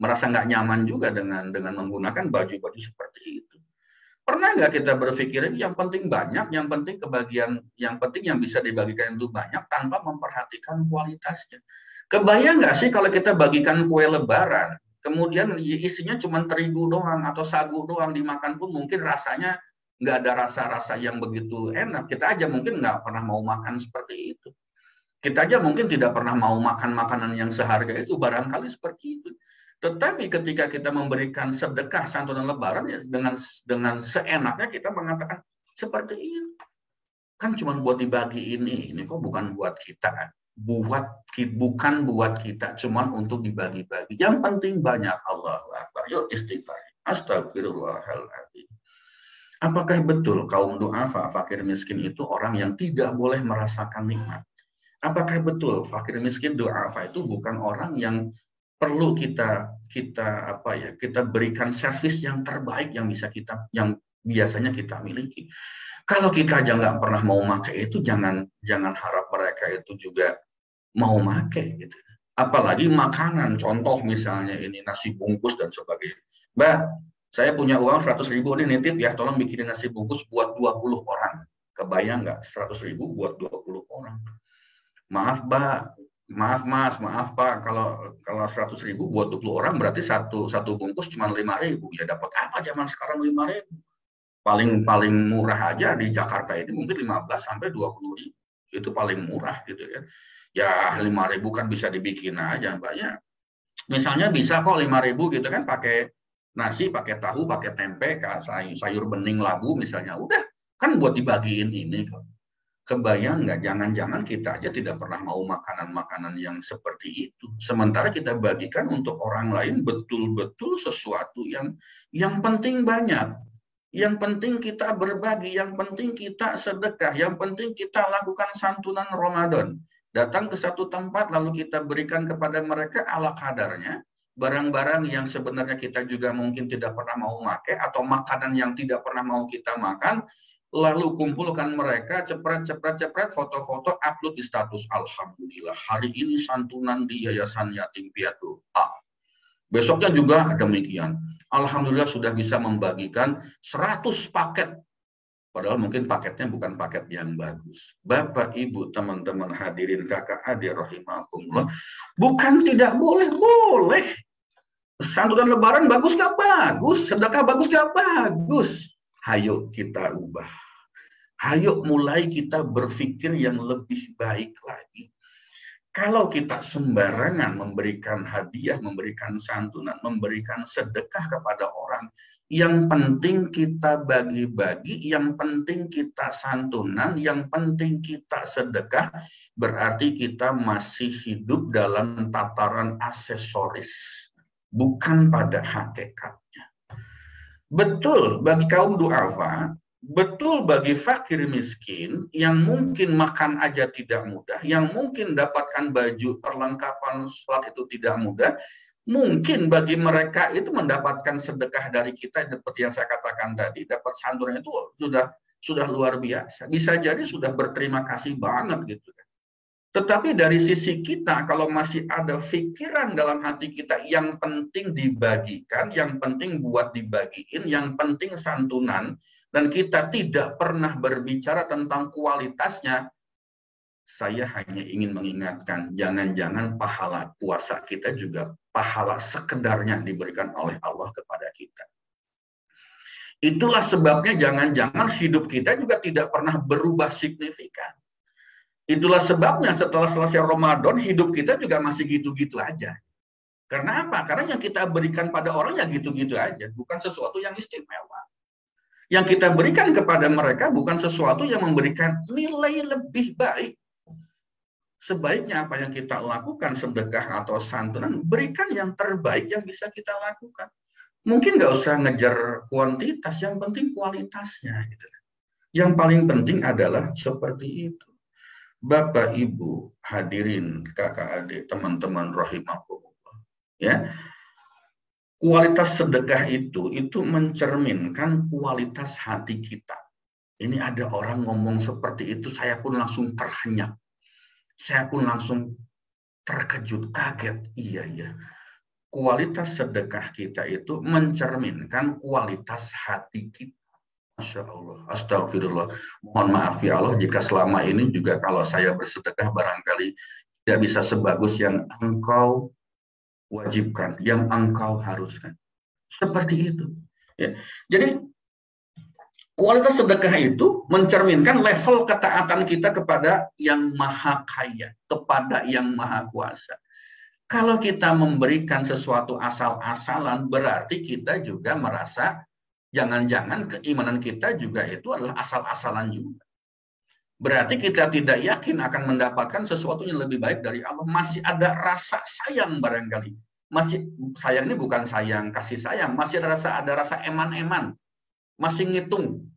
Merasa nggak nyaman juga dengan menggunakan baju-baju seperti itu. Pernah nggak kita berpikir yang penting banyak, yang penting kebagian, yang penting yang bisa dibagikan itu banyak tanpa memperhatikan kualitasnya. Kebayang nggak sih kalau kita bagikan kue lebaran, kemudian isinya cuma terigu doang atau sagu doang, dimakan pun mungkin rasanya nggak ada rasa-rasa yang begitu enak. Kita aja mungkin nggak pernah mau makan seperti itu. Kita aja mungkin tidak pernah mau makan makanan yang seharga itu, barangkali seperti itu. Tetapi ketika kita memberikan sedekah santunan lebaran ya dengan seenaknya kita mengatakan seperti ini. Kan cuma buat dibagi ini kok bukan buat kita. Bukan buat kita, cuma untuk dibagi-bagi. Yang penting banyak. Allahu Akbar. Yuk istighfar. Astagfirullahaladzim. Apakah betul kaum du'afa, fakir miskin itu orang yang tidak boleh merasakan nikmat? Apakah betul fakir miskin du'afa itu bukan orang yang perlu kita berikan servis yang terbaik yang biasanya kita miliki. Kalau kita aja nggak pernah mau pakai itu, jangan harap mereka itu juga mau pakai gitu. Apalagi makanan, contoh misalnya ini nasi bungkus dan sebagainya. Mbak, saya punya uang 100.000 ini nitip ya, tolong bikinin nasi bungkus buat 20 orang. Kebayang nggak 100.000 buat 20 orang? Maaf, Mbak. Maaf Mas, maaf Pak, kalau 100.000 buat 20 orang berarti satu bungkus cuma 5.000. Ya dapat apa zaman sekarang 5.000? Paling murah aja di Jakarta ini mungkin 15 sampai 20.000. Itu paling murah gitu kan. Ya 5.000 kan bisa dibikin aja banyak. Misalnya bisa kok 5.000 gitu kan, pakai nasi, pakai tahu, pakai tempe, sayur bening labu misalnya. Udah kan buat dibagiin ini kok. Kebayang nggak, jangan-jangan kita aja tidak pernah mau makanan-makanan yang seperti itu. Sementara kita bagikan untuk orang lain betul-betul sesuatu yang penting banyak. Yang penting kita berbagi, yang penting kita sedekah, yang penting kita lakukan santunan Ramadan. Datang ke satu tempat lalu kita berikan kepada mereka ala kadarnya. Barang-barang yang sebenarnya kita juga mungkin tidak pernah mau pakai, atau makanan yang tidak pernah mau kita makan, lalu kumpulkan mereka, cepret, foto-foto, upload di status. Alhamdulillah, hari ini santunan di Yayasan Yatim Piatu A. Besoknya juga demikian. Alhamdulillah sudah bisa membagikan 100 paket. Padahal mungkin paketnya bukan paket yang bagus. Bapak, Ibu, teman-teman hadirin, kakak, adik, rahimakumullah. Bukan tidak boleh, boleh. Santunan lebaran bagus gak bagus? Sedekah bagus gak bagus? Hayo kita ubah. Hayo mulai kita berpikir yang lebih baik lagi. Kalau kita sembarangan memberikan hadiah, memberikan santunan, memberikan sedekah kepada orang, yang penting kita bagi-bagi, yang penting kita santunan, yang penting kita sedekah, berarti kita masih hidup dalam tataran aksesoris, bukan pada hakikatnya. Betul bagi kaum duafa, betul bagi fakir miskin yang mungkin makan aja tidak mudah, yang mungkin dapatkan baju perlengkapan sholat itu tidak mudah, mungkin bagi mereka itu mendapatkan sedekah dari kita seperti yang saya katakan tadi, dapat santunan itu sudah luar biasa. Bisa jadi sudah berterima kasih banget gitu. Tetapi dari sisi kita, kalau masih ada pikiran dalam hati kita, yang penting dibagikan, yang penting buat dibagiin, yang penting santunan, dan kita tidak pernah berbicara tentang kualitasnya, saya hanya ingin mengingatkan, jangan-jangan pahala puasa kita juga pahala sekedarnya diberikan oleh Allah kepada kita. Itulah sebabnya jangan-jangan hidup kita juga tidak pernah berubah signifikan. Itulah sebabnya setelah selesai Ramadan, hidup kita juga masih gitu-gitu aja. Karena apa? Karena yang kita berikan pada orang ya gitu-gitu aja, bukan sesuatu yang istimewa. Yang kita berikan kepada mereka bukan sesuatu yang memberikan nilai lebih baik. Sebaiknya apa yang kita lakukan, sedekah atau santunan, berikan yang terbaik yang bisa kita lakukan. Mungkin nggak usah ngejar kuantitas, yang penting kualitasnya. Gitu. Yang paling penting adalah seperti itu. Bapak, Ibu, hadirin, kakak, adik, teman-teman rahimakumullah. Ya, kualitas sedekah itu mencerminkan kualitas hati kita. Ini ada orang ngomong seperti itu, saya pun langsung terhenyak. Saya pun langsung terkejut, kaget. Iya. Kualitas sedekah kita itu mencerminkan kualitas hati kita. Masya Allah, astagfirullah. Mohon maaf ya Allah jika selama ini juga kalau saya bersedekah barangkali tidak bisa sebagus yang engkau wajibkan, yang engkau haruskan. Seperti itu. Ya. Jadi kualitas sedekah itu mencerminkan level ketaatan kita kepada yang maha kaya, kepada yang maha kuasa. Kalau kita memberikan sesuatu asal-asalan, berarti kita juga merasa jangan-jangan keimanan kita juga itu adalah asal-asalan juga. Berarti kita tidak yakin akan mendapatkan sesuatu yang lebih baik dari Allah. Masih ada rasa sayang barangkali. Masih sayang ini bukan sayang kasih sayang, masih ada rasa eman-eman. Masih ngitung.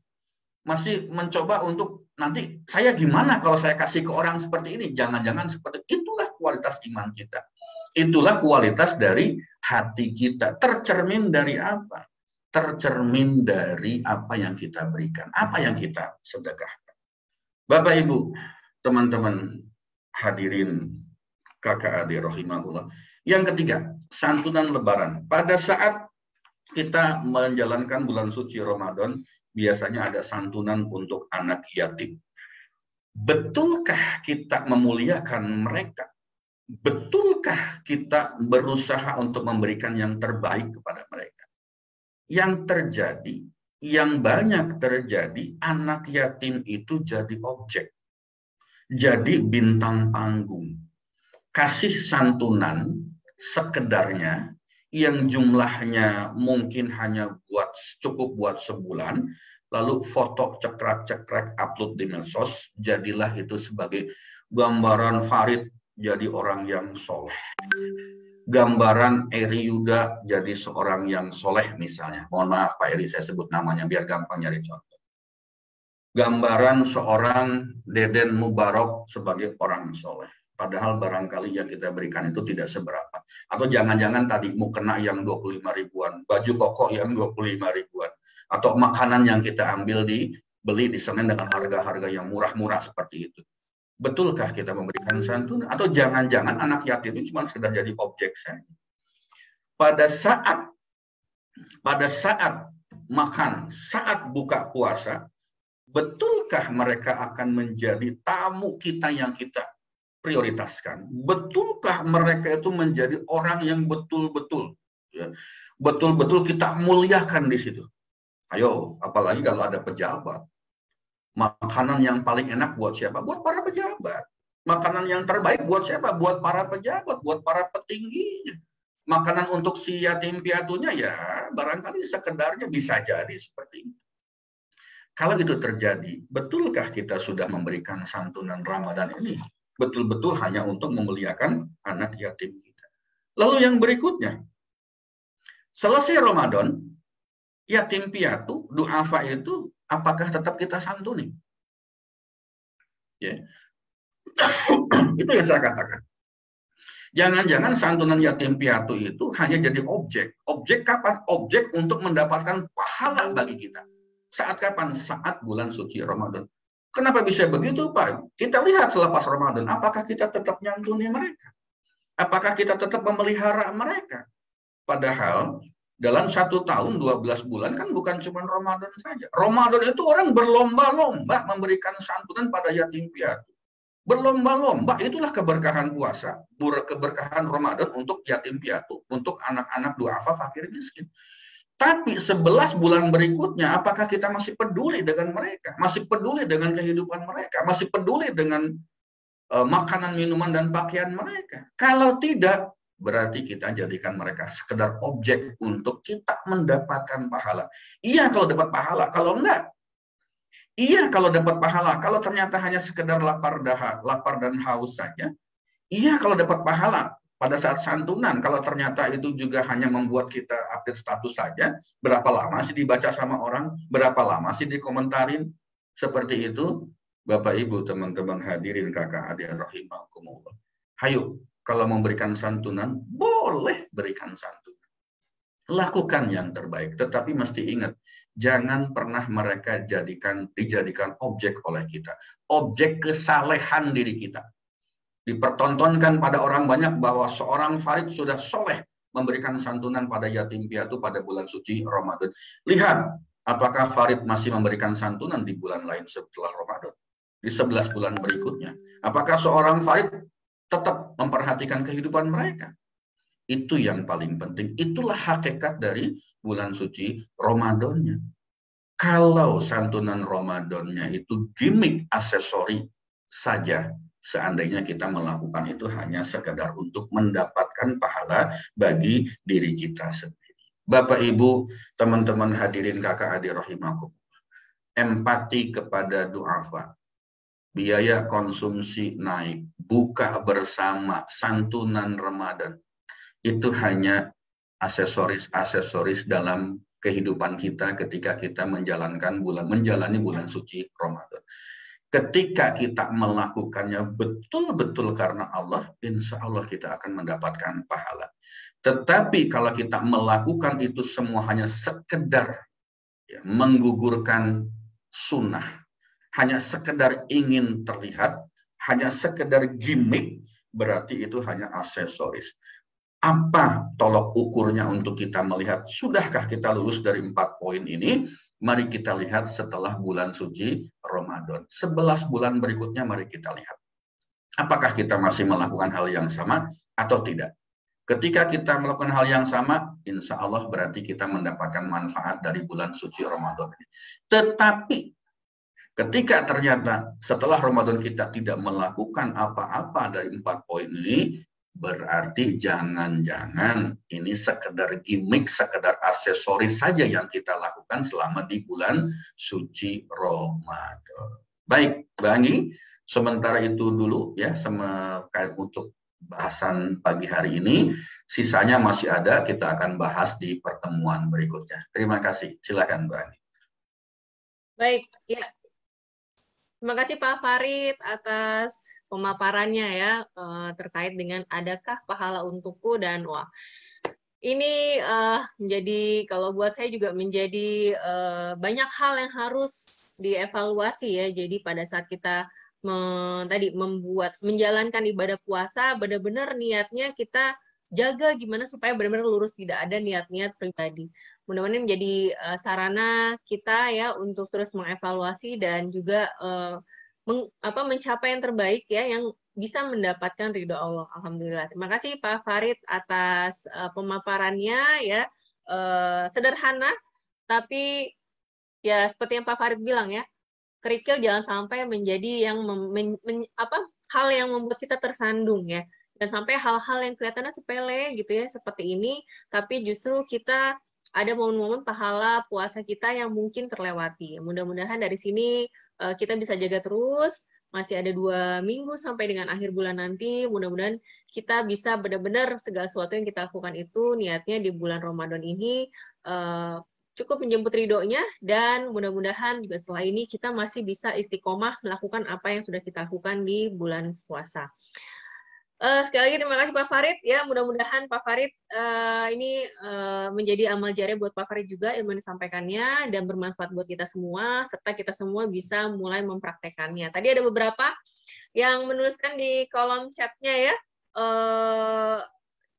Masih mencoba untuk nanti saya gimana kalau saya kasih ke orang seperti ini? Jangan-jangan seperti itulah kualitas iman kita. Itulah kualitas dari hati kita. Tercermin dari apa? Tercermin dari apa yang kita berikan, apa yang kita sedekahkan. Bapak, Ibu, teman-teman hadirin, kakak adik rahimahullah. Yang ketiga, santunan lebaran. Pada saat kita menjalankan bulan suci Ramadan, biasanya ada santunan untuk anak yatim. Betulkah kita memuliakan mereka? Betulkah kita berusaha untuk memberikan yang terbaik kepada mereka? Yang terjadi, yang banyak terjadi, anak yatim itu jadi objek, jadi bintang panggung. Kasih santunan sekedarnya, yang jumlahnya mungkin hanya cukup buat sebulan, lalu foto cekrek-cekrek upload di medsos, jadilah itu sebagai gambaran Farid jadi orang yang soleh. Gambaran Eri Yuda jadi seorang yang soleh misalnya. Mohon maaf Pak Eri, saya sebut namanya biar gampang nyari contoh. Gambaran seorang Deden Mubarok sebagai orang soleh. Padahal barangkali yang kita berikan itu tidak seberapa. Atau jangan-jangan tadi mukena yang 25 ribuan, baju koko yang 25 ribuan. Atau makanan yang kita ambil beli di sana dengan harga-harga yang murah-murah seperti itu. Betulkah kita memberikan santunan? Atau jangan-jangan anak yatim itu cuma sekedar jadi objek saja? Pada saat makan, saat buka puasa, betulkah mereka akan menjadi tamu kita yang kita prioritaskan? Betulkah mereka itu menjadi orang yang betul-betul kita muliakan di situ? Ayo, apalagi kalau ada pejabat. Makanan yang paling enak buat siapa? Buat para pejabat. Makanan yang terbaik buat siapa? Buat para pejabat, buat para petingginya. Makanan untuk si yatim piatunya ya barangkali sekedarnya bisa jadi seperti itu. Kalau itu terjadi, betulkah kita sudah memberikan santunan Ramadan ini? Betul-betul hanya untuk memuliakan anak yatim kita. Lalu yang berikutnya, selesai Ramadan, yatim piatu, du'afa itu, apakah tetap kita santuni? Ya. Itu yang saya katakan. Jangan-jangan santunan yatim piatu itu hanya jadi objek. Objek kapan? Objek untuk mendapatkan pahala bagi kita. Saat kapan? Saat bulan suci Ramadan. Kenapa bisa begitu, Pak? Kita lihat selepas Ramadan, apakah kita tetap nyantuni mereka? Apakah kita tetap memelihara mereka? Padahal dalam 1 tahun 12 bulan kan bukan cuma Ramadan saja. Ramadan itu orang berlomba-lomba memberikan santunan pada yatim piatu. Berlomba-lomba, itulah keberkahan puasa, keberkahan Ramadan untuk yatim piatu, untuk anak-anak duafa fakir miskin. Tapi 11 bulan berikutnya, apakah kita masih peduli dengan mereka? Masih peduli dengan kehidupan mereka? Masih peduli dengan makanan, minuman, dan pakaian mereka? Kalau tidak, berarti kita jadikan mereka sekedar objek untuk kita mendapatkan pahala. Iya kalau dapat pahala, kalau enggak, iya kalau dapat pahala, kalau ternyata hanya sekedar lapar dan haus saja. Iya kalau dapat pahala pada saat santunan, kalau ternyata itu juga hanya membuat kita update status saja, berapa lama sih dibaca sama orang, berapa lama sih dikomentarin, seperti itu, Bapak Ibu, teman-teman hadirin, kakak adik rahimakumullah. Hayo, kalau memberikan santunan, boleh berikan santunan. Lakukan yang terbaik, tetapi mesti ingat, jangan pernah mereka dijadikan objek oleh kita. Objek kesalehan diri kita. Dipertontonkan pada orang banyak bahwa seorang Farid sudah soleh memberikan santunan pada yatim piatu pada bulan suci Ramadan. Lihat, apakah Farid masih memberikan santunan di bulan lain setelah Ramadan? Di 11 bulan berikutnya. Apakah seorang Farid tetap memperhatikan kehidupan mereka? Itu yang paling penting. Itulah hakikat dari bulan suci Ramadannya. Kalau santunan Ramadannya itu gimmick aksesori saja, seandainya kita melakukan itu hanya sekedar untuk mendapatkan pahala bagi diri kita sendiri. Bapak, Ibu, teman-teman hadirin, kakak adik rahimakumullah. Empati kepada duafa. Biaya konsumsi naik, buka bersama, santunan Ramadan. Itu hanya aksesoris dalam kehidupan kita ketika kita menjalani bulan suci Ramadan. Ketika kita melakukannya betul-betul karena Allah, insya Allah kita akan mendapatkan pahala. Tetapi kalau kita melakukan itu semua hanya sekedar menggugurkan sunnah, hanya sekedar ingin terlihat, hanya sekedar gimmick, berarti itu hanya aksesoris. Apa tolok ukurnya untuk kita melihat, sudahkah kita lulus dari 4 poin ini? Mari kita lihat setelah bulan suci Ramadan. 11 bulan berikutnya mari kita lihat. Apakah kita masih melakukan hal yang sama atau tidak? Ketika kita melakukan hal yang sama, insya Allah berarti kita mendapatkan manfaat dari bulan suci Ramadan ini. Tetapi ketika ternyata setelah Ramadan kita tidak melakukan apa-apa dari 4 poin ini, Berarti jangan-jangan ini sekedar gimmick, sekedar aksesoris saja yang kita lakukan selama di bulan suci Ramadan. Baik, Bang Anggi, sementara itu dulu ya untuk bahasan pagi hari ini. Sisanya masih ada, kita akan bahas di pertemuan berikutnya. Terima kasih. Silakan, Bang Anggi. Baik, ya. Terima kasih Pak Farid atas pemaparannya ya terkait dengan adakah pahala untukku, dan wah ini menjadi, kalau buat saya juga menjadi banyak hal yang harus dievaluasi ya. Jadi pada saat kita menjalankan ibadah puasa, benar-benar niatnya kita jaga gimana supaya benar-benar lurus, tidak ada niat-niat pribadi. Mudah-mudahan menjadi sarana kita ya untuk terus mengevaluasi dan juga mencapai yang terbaik ya, yang bisa mendapatkan ridho Allah. Alhamdulillah. Terima kasih Pak Farid atas pemaparannya ya. Sederhana tapi ya seperti yang Pak Farid bilang ya, kerikil jangan sampai menjadi yang hal yang membuat kita tersandung ya. Dan sampai hal-hal yang kelihatannya sepele gitu ya seperti ini, tapi justru kita ada momen-momen pahala puasa kita yang mungkin terlewati. Mudah-mudahan dari sini kita bisa jaga terus. Masih ada 2 minggu sampai dengan akhir bulan nanti. Mudah-mudahan kita bisa benar-benar segala sesuatu yang kita lakukan itu niatnya di bulan Ramadan ini cukup menjemput ridhonya, dan mudah-mudahan juga setelah ini kita masih bisa istiqomah melakukan apa yang sudah kita lakukan di bulan puasa. Sekali lagi terima kasih Pak Farid ya, mudah-mudahan Pak Farid ini menjadi amal jariah buat Pak Farid juga ilmu yang disampaikannya, dan bermanfaat buat kita semua, serta kita semua bisa mulai mempraktekannya. Tadi ada beberapa yang menuliskan di kolom chatnya ya,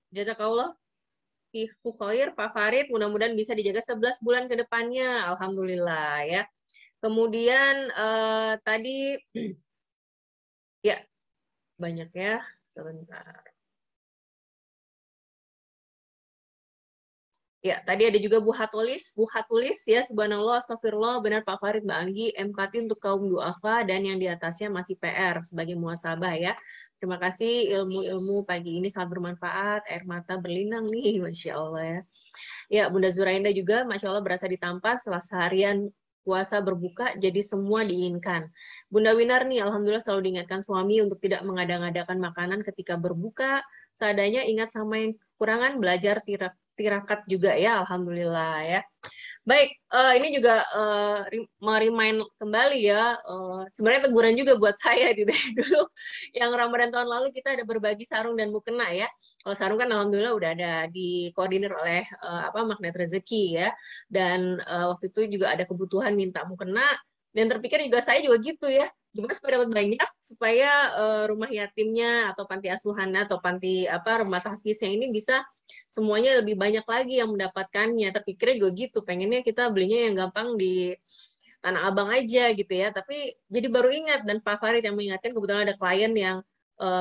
jazakallah khair Pak Farid, mudah-mudahan bisa dijaga 11 bulan ke depannya, alhamdulillah ya. Kemudian tadi ya banyak ya. Sebentar. Ya, tadi ada juga Bu Hatulis ya, subhanallah, astagfirullah, benar Pak Farid, Mbak Anggi, empati untuk kaum duafa dan yang di atasnya masih PR sebagai muhasabah ya. Terima kasih, ilmu-ilmu pagi ini sangat bermanfaat, air mata berlinang nih, Masya Allah ya. Ya, Bunda Zurainda juga, Masya Allah, berasa ditampar setelah seharian puasa berbuka, jadi semua diinginkan. Bunda Winar nih, alhamdulillah selalu diingatkan suami untuk tidak mengada-ngadakan makanan ketika berbuka, seadanya ingat sama yang kekurangan, belajar tirakat juga ya, alhamdulillah ya. Baik, ini juga merimain kembali ya, sebenarnya teguran juga buat saya dari dulu, yang Ramadan tahun lalu kita ada berbagi sarung dan mukena ya. Kalau sarung kan alhamdulillah udah ada dikoordinir oleh Magnet Rezeki ya, dan waktu itu juga ada kebutuhan minta mukena, dan terpikir juga saya juga gitu ya, gimana supaya dapat banyak, supaya rumah yatimnya atau panti asuhannya atau panti rumah tahfiznya ini bisa semuanya lebih banyak lagi yang mendapatkannya. Terpikirnya juga gitu, pengennya kita belinya yang gampang di Tanah Abang aja gitu ya. Tapi jadi baru ingat, dan Pak Farid yang mengingatkan, kebetulan ada klien yang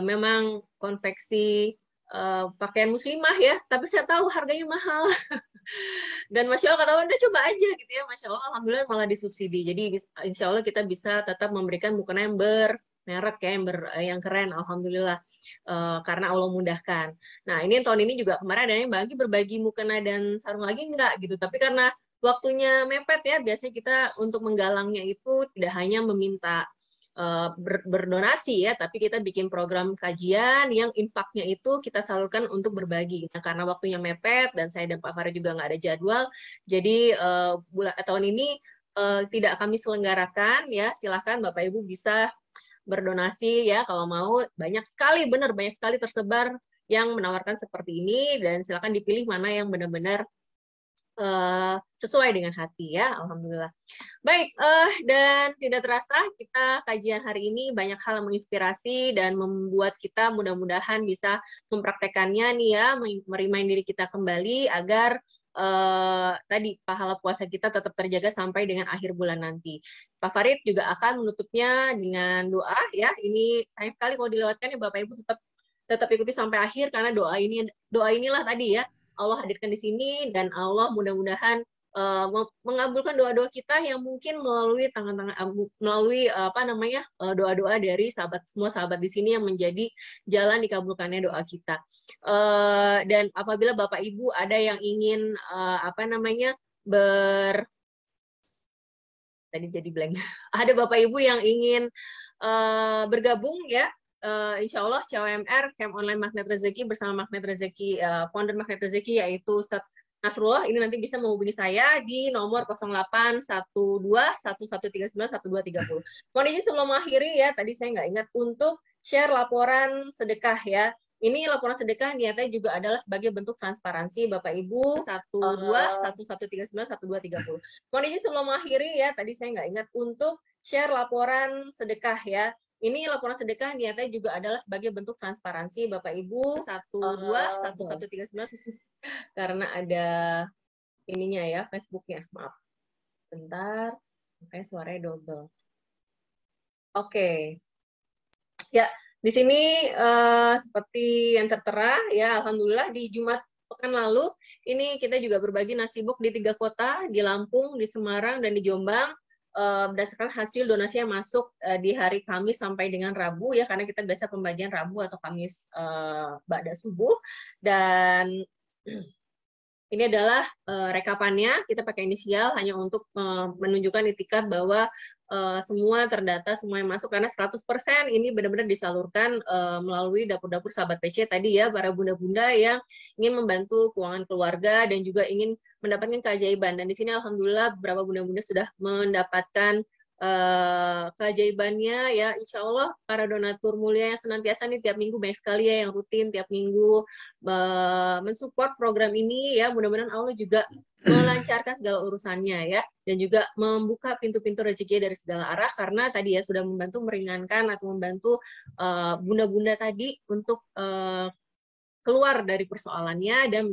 memang konveksi pakaian muslimah ya, tapi saya tahu harganya mahal. Dan Masya Allah, kata udah coba aja gitu ya, Masya Allah, alhamdulillah malah disubsidi. Jadi insya Allah kita bisa tetap memberikan mukena yang merek ya, yang keren, alhamdulillah, karena Allah mudahkan. Nah ini tahun ini juga kemarin ada yang berbagi mukena dan sarung lagi enggak gitu, tapi karena waktunya mepet ya, biasanya kita untuk menggalangnya itu tidak hanya meminta berdonasi ya, tapi kita bikin program kajian yang infaknya itu kita salurkan untuk berbagi. Nah, karena waktunya mepet dan saya dan Pak Farid juga nggak ada jadwal, jadi tahun ini tidak kami selenggarakan ya. Silahkan Bapak Ibu bisa berdonasi ya kalau mau, banyak sekali, banyak sekali tersebar yang menawarkan seperti ini, dan silakan dipilih mana yang benar-benar sesuai dengan hati ya, alhamdulillah. Baik, dan tidak terasa kita kajian hari ini banyak hal yang menginspirasi dan membuat kita mudah-mudahan bisa mempraktekannya nih ya, merimain diri kita kembali agar tadi pahala puasa kita tetap terjaga sampai dengan akhir bulan nanti. Pak Farid juga akan menutupnya dengan doa ya. Ini sayang sekali kalau dilewatkan ya, Bapak Ibu tetap ikuti sampai akhir, karena doa inilah tadi ya, Allah hadirkan di sini, dan Allah mudah-mudahan mengabulkan doa-doa kita yang mungkin melalui melalui doa-doa dari semua sahabat di sini yang menjadi jalan dikabulkannya doa kita. Dan apabila Bapak Ibu ada yang ingin tadi jadi blank. Ada Bapak Ibu yang ingin bergabung ya, insya Allah COMR Camp Online Magnet Rezeki bersama Magnet Rezeki, founder Magnet Rezeki yaitu Ustadz Nasrullah, ini nanti bisa menghubungi saya di nomor 081211391230. Mohon izin sebelum mengakhiri ya, tadi saya nggak ingat untuk share laporan sedekah ya. Ini laporan sedekah niatnya juga adalah sebagai bentuk transparansi Bapak Ibu 1211391230. Mohon izin sebelum mengakhiri ya, tadi saya nggak ingat untuk share laporan sedekah ya. Ini laporan sedekah niatnya juga adalah sebagai bentuk transparansi Bapak Ibu 121139 karena ada ininya ya, Facebooknya, maaf. Bentar, makanya suaranya double. Oke. Ya, di sini seperti yang tertera ya, alhamdulillah di Jumat pekan lalu ini kita juga berbagi nasi box di 3 kota, di Lampung, di Semarang, dan di Jombang, berdasarkan hasil donasi yang masuk di hari Kamis sampai dengan Rabu ya, karena kita biasa pembagian Rabu atau Kamis ba'da subuh. Dan ini adalah rekapannya, kita pakai inisial hanya untuk menunjukkan itikat bahwa semua terdata, semua yang masuk, karena 100% ini benar-benar disalurkan melalui dapur-dapur sahabat PC tadi ya, para bunda-bunda yang ingin membantu keuangan keluarga dan juga ingin mendapatkan keajaiban. Dan di sini alhamdulillah beberapa bunda-bunda sudah mendapatkan keajaibannya ya, insya Allah para donatur mulia yang senantiasa nih tiap minggu banyak sekali ya yang rutin tiap minggu mensupport program ini ya, mudah-mudahan Allah juga melancarkan segala urusannya ya, dan juga membuka pintu-pintu rezeki dari segala arah, karena tadi ya sudah membantu meringankan atau membantu bunda-bunda tadi untuk keluar dari persoalannya dan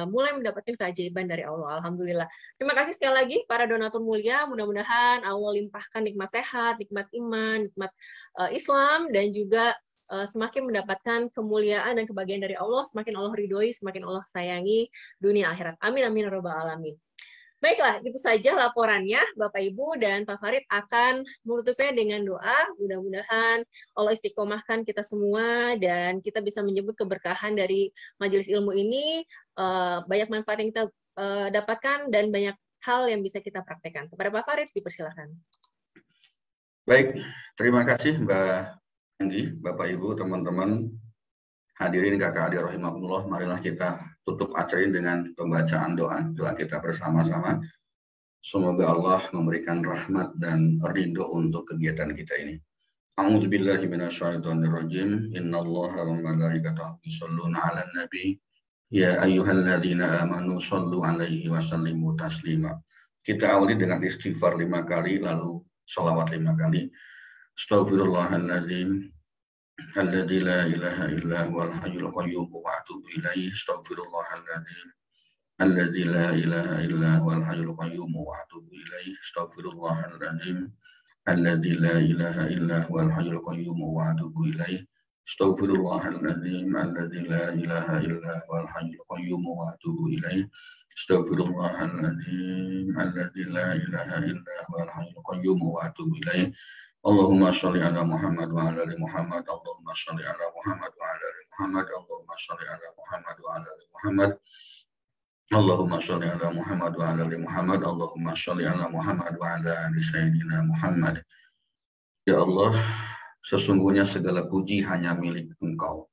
mulai mendapatkan keajaiban dari Allah. Alhamdulillah. Terima kasih sekali lagi para donatur mulia. Mudah-mudahan Allah limpahkan nikmat sehat, nikmat iman, nikmat Islam, dan juga semakin mendapatkan kemuliaan dan kebahagiaan dari Allah, semakin Allah ridhoi, semakin Allah sayangi dunia akhirat. Amin amin ya rabbal alamin. Baiklah, itu saja laporannya Bapak Ibu, dan Pak Farid akan menutupnya dengan doa. Mudah-mudahan Allah istiqomahkan kita semua dan kita bisa menyebut keberkahan dari majelis ilmu ini, banyak manfaat yang kita dapatkan dan banyak hal yang bisa kita praktekkan. Kepada Pak Farid, dipersilakan. Baik, terima kasih Mbak Anggi, Bapak Ibu, teman-teman hadirin kakak adik rahimahullah. Marilah kita tutup acara ini dengan pembacaan doa kita bersama-sama. Semoga Allah memberikan rahmat dan ridho untuk kegiatan kita ini. A'udzubillahi minasyaitonirrajim. Innallaha wa malaikatahu yusholluna 'alan nabi. Ya ayyuhalladzina amanu shollu 'alaihi wa sallimu taslima. Kita awali dengan istighfar 5 kali, lalu shalawat 5 kali. Astaghfirullahaladzim alladzi la ilaha illa huwal hayyul qayyum wa atubu ilaihi. Astaghfirullahaladzim alladzi la ilaha illa huwal hayyul qayyum wa atubu ilaihi. Astaghfirullahaladzim alladzi la ilaha illa huwal hayyul qayyum wa atubu ilaihi. Astaghfirullahaladzim alladzi la ilaha illa huwal hayyul qayyum wa atubu ilaihi. Astaghfirullahaladzim alladzi la ilaha illa huwal hayyul qayyum wa atubu ilaihi. Allahumma sholli ala Muhammad wa ala ali Muhammad. Allahumma sholli ala Muhammad wa ala ali Muhammad. Allahumma sholli ala Muhammad wa ala ali Muhammad. Allahumma sholli ala Muhammad wa ala ali Muhammad. Allahumma sholli ala Muhammad wa ala ali Sayyidina Muhammad. Ya Allah, sesungguhnya segala puji hanya milik Engkau,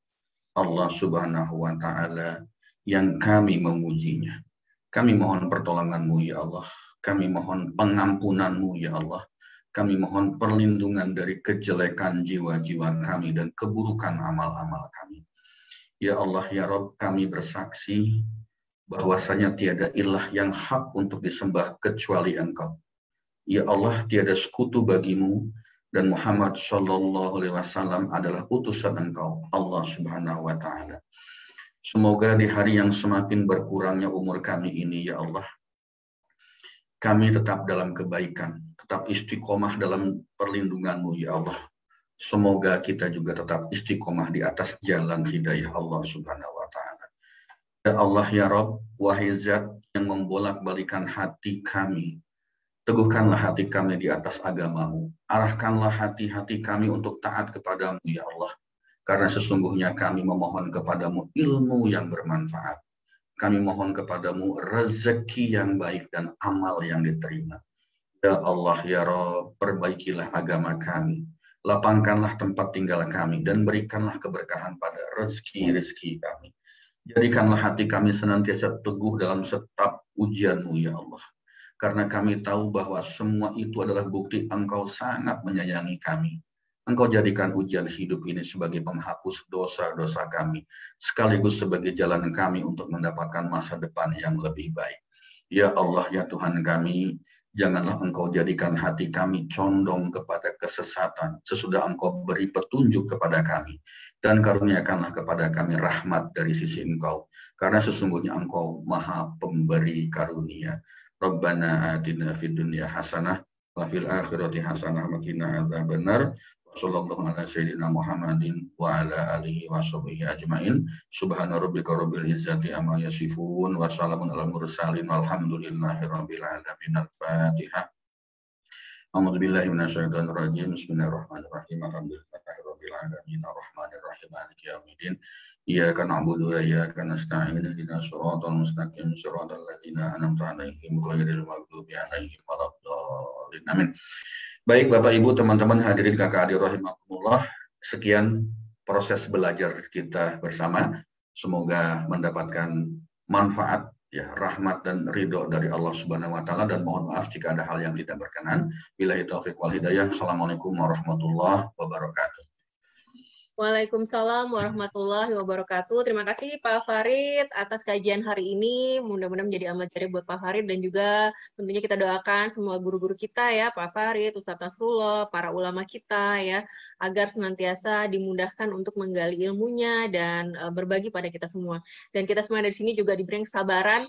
Allah Subhanahu wa Ta'ala, yang kami memujinya. Kami mohon pertolongan-Mu ya Allah. Kami mohon pengampunan-Mu ya Allah. Kami mohon perlindungan dari kejelekan jiwa-jiwa kami dan keburukan amal-amal kami. Ya Allah, ya Rabb, kami bersaksi bahwasanya tiada ilah yang hak untuk disembah kecuali Engkau. Ya Allah, tiada sekutu bagimu, dan Muhammad Sallallahu Alaihi Wasallam adalah utusan Engkau, Allah Subhanahu Wa Taala. Semoga di hari yang semakin berkurangnya umur kami ini, ya Allah, kami tetap dalam kebaikan, tetap istiqomah dalam perlindungan-Mu, ya Allah. Semoga kita juga tetap istiqomah di atas jalan hidayah Allah Subhanahu Wa Taala. Ya Allah ya Rabb, wahai Zat yang membolak-balikan hati kami, teguhkanlah hati kami di atas agama-Mu. Arahkanlah hati-hati kami untuk taat kepadamu ya Allah. Karena sesungguhnya kami memohon kepadamu ilmu yang bermanfaat. Kami mohon kepadamu rezeki yang baik dan amal yang diterima. Ya Allah ya Rabb, perbaikilah agama kami. Lapangkanlah tempat tinggal kami dan berikanlah keberkahan pada rezeki-rezeki kami. Jadikanlah hati kami senantiasa teguh dalam setiap ujian-Mu ya Allah. Karena kami tahu bahwa semua itu adalah bukti Engkau sangat menyayangi kami. Engkau jadikan ujian hidup ini sebagai penghapus dosa-dosa kami, sekaligus sebagai jalan kami untuk mendapatkan masa depan yang lebih baik. Ya Allah ya Tuhan kami, janganlah Engkau jadikan hati kami condong kepada kesesatan sesudah Engkau beri petunjuk kepada kami. Dan karuniakanlah kepada kami rahmat dari sisi Engkau. Karena sesungguhnya Engkau maha pemberi karunia. Rabbana atina fid dunya hasanah wa fil akhirati hasanah wa qina adzabannar. Sallallahu ala sayyidina Muhammadin wa ala alihi wa sahbihi ajmain. Subhana rabbika rabbil izzati amma yasifun wa salamun alal mursalin walhamdulillahi rabbil alamin. Al-Fatihah. A'udzu billahi minasyaitonir rajim. Bismillahirrahmanirrahim. Alhamdulillahi rabbil alamin arrahmanir rahim maliki yaumiddin. Iyyaka na'budu wa iyyaka nasta'in ihdinas siratal mustaqim siratal ladzina an'amta 'alaihim ghairil maghdubi 'alaihim waladdallin. Amin. Baik Bapak Ibu, teman-teman hadirin kakak adik rahimakumullah, sekian proses belajar kita bersama. Semoga mendapatkan manfaat, ya, rahmat dan ridho dari Allah Subhanahu wa taala, dan mohon maaf jika ada hal yang tidak berkenan. Billahi taufiq wal hidayah. Assalamualaikum warahmatullahi wabarakatuh. Waalaikumsalam warahmatullahi wabarakatuh. Terima kasih Pak Farid atas kajian hari ini. Mudah-mudahan menjadi amal jariah buat Pak Farid, dan juga tentunya kita doakan semua guru-guru kita ya, Pak Farid, Ustadz Nasrullah, para ulama kita ya, agar senantiasa dimudahkan untuk menggali ilmunya dan berbagi pada kita semua. Dan kita semua dari sini juga diberi kesabaran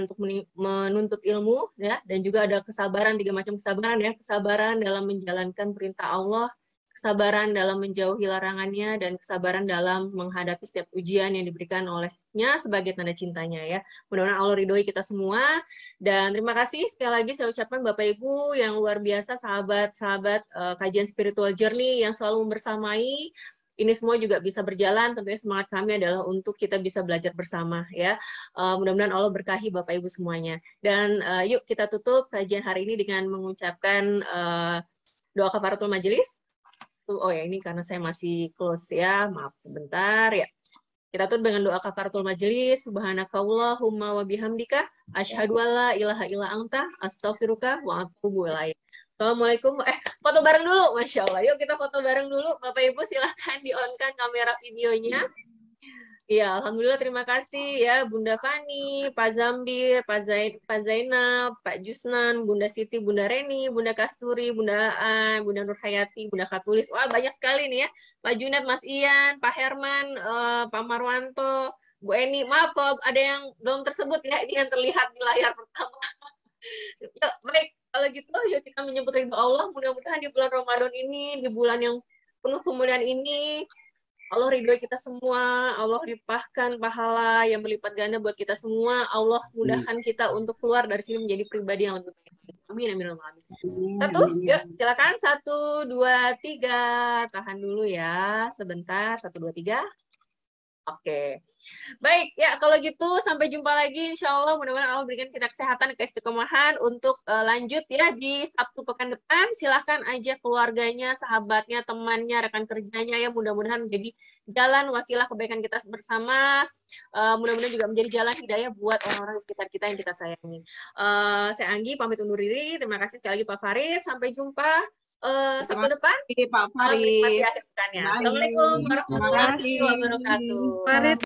untuk menuntut ilmu ya, dan juga ada kesabaran, 3 macam kesabaran ya, kesabaran dalam menjalankan perintah Allah, kesabaran dalam menjauhi larangannya, dan kesabaran dalam menghadapi setiap ujian yang diberikan olehnya sebagai tanda cintanya ya. Mudah-mudahan Allah ridhoi kita semua. Dan terima kasih sekali lagi saya ucapkan Bapak Ibu yang luar biasa, sahabat-sahabat kajian Spiritual Journey yang selalu membersamai. Ini semua juga bisa berjalan, tentunya semangat kami adalah untuk kita bisa belajar bersama ya. Mudah-mudahan Allah berkahi Bapak Ibu semuanya. Dan yuk kita tutup kajian hari ini dengan mengucapkan doa kafaratul majelis. Oh ya, ini karena saya masih close ya, maaf sebentar ya. Kita tutup dengan doa kafaratul majelis. Subhanakallahumma wa bihamdika asyhadu alla ilaha illa anta astaghfiruka wa atubu ilaik. Assalamualaikum. Foto bareng dulu, Masya Allah. Yuk kita foto bareng dulu. Bapak Ibu silahkan di-on-kan kamera videonya. Ya, alhamdulillah, terima kasih ya Bunda Fani, Pak Zambir, Pak Zainal, Pak Jusnan, Bunda Siti, Bunda Reni, Bunda Kasturi, Bunda Aan, Bunda Nurhayati, Bunda Katulis. Wah, banyak sekali nih ya. Pak Junet, Mas Ian, Pak Herman, Pak Marwanto, Bu Eni. Maaf kalau ada yang belum tersebut ya, ini yang terlihat di layar pertama. Ya, baik, kalau gitu yuk kita menyebut ridho Allah. Mudah-mudahan di bulan Ramadan ini, di bulan yang penuh kemuliaan ini, Allah ridhoi kita semua, Allah limpahkan pahala yang berlipat ganda buat kita semua. Allah mudahkan kita untuk keluar dari sini menjadi pribadi yang lebih baik. Amin, amin, amin. Satu, yuk silakan. 1, 2, 3. Tahan dulu ya, sebentar. 1, 2, 3. Oke. Baik, ya kalau gitu sampai jumpa lagi. Insya Allah mudah-mudahan Allah berikan kita kesehatan, keistiqomahan untuk lanjut ya di Sabtu pekan depan. Silahkan ajak keluarganya, sahabatnya, temannya, rekan kerjanya ya. Mudah-mudahan menjadi jalan wasilah kebaikan kita bersama. Mudah-mudahan juga menjadi jalan hidayah buat orang-orang di sekitar kita yang kita sayangi. Saya Anggi, pamit undur diri. Terima kasih sekali lagi Pak Farid. Sampai jumpa Sabtu depan. Pak Farid. Assalamualaikum warahmatullahi wabarakatuh. Farid.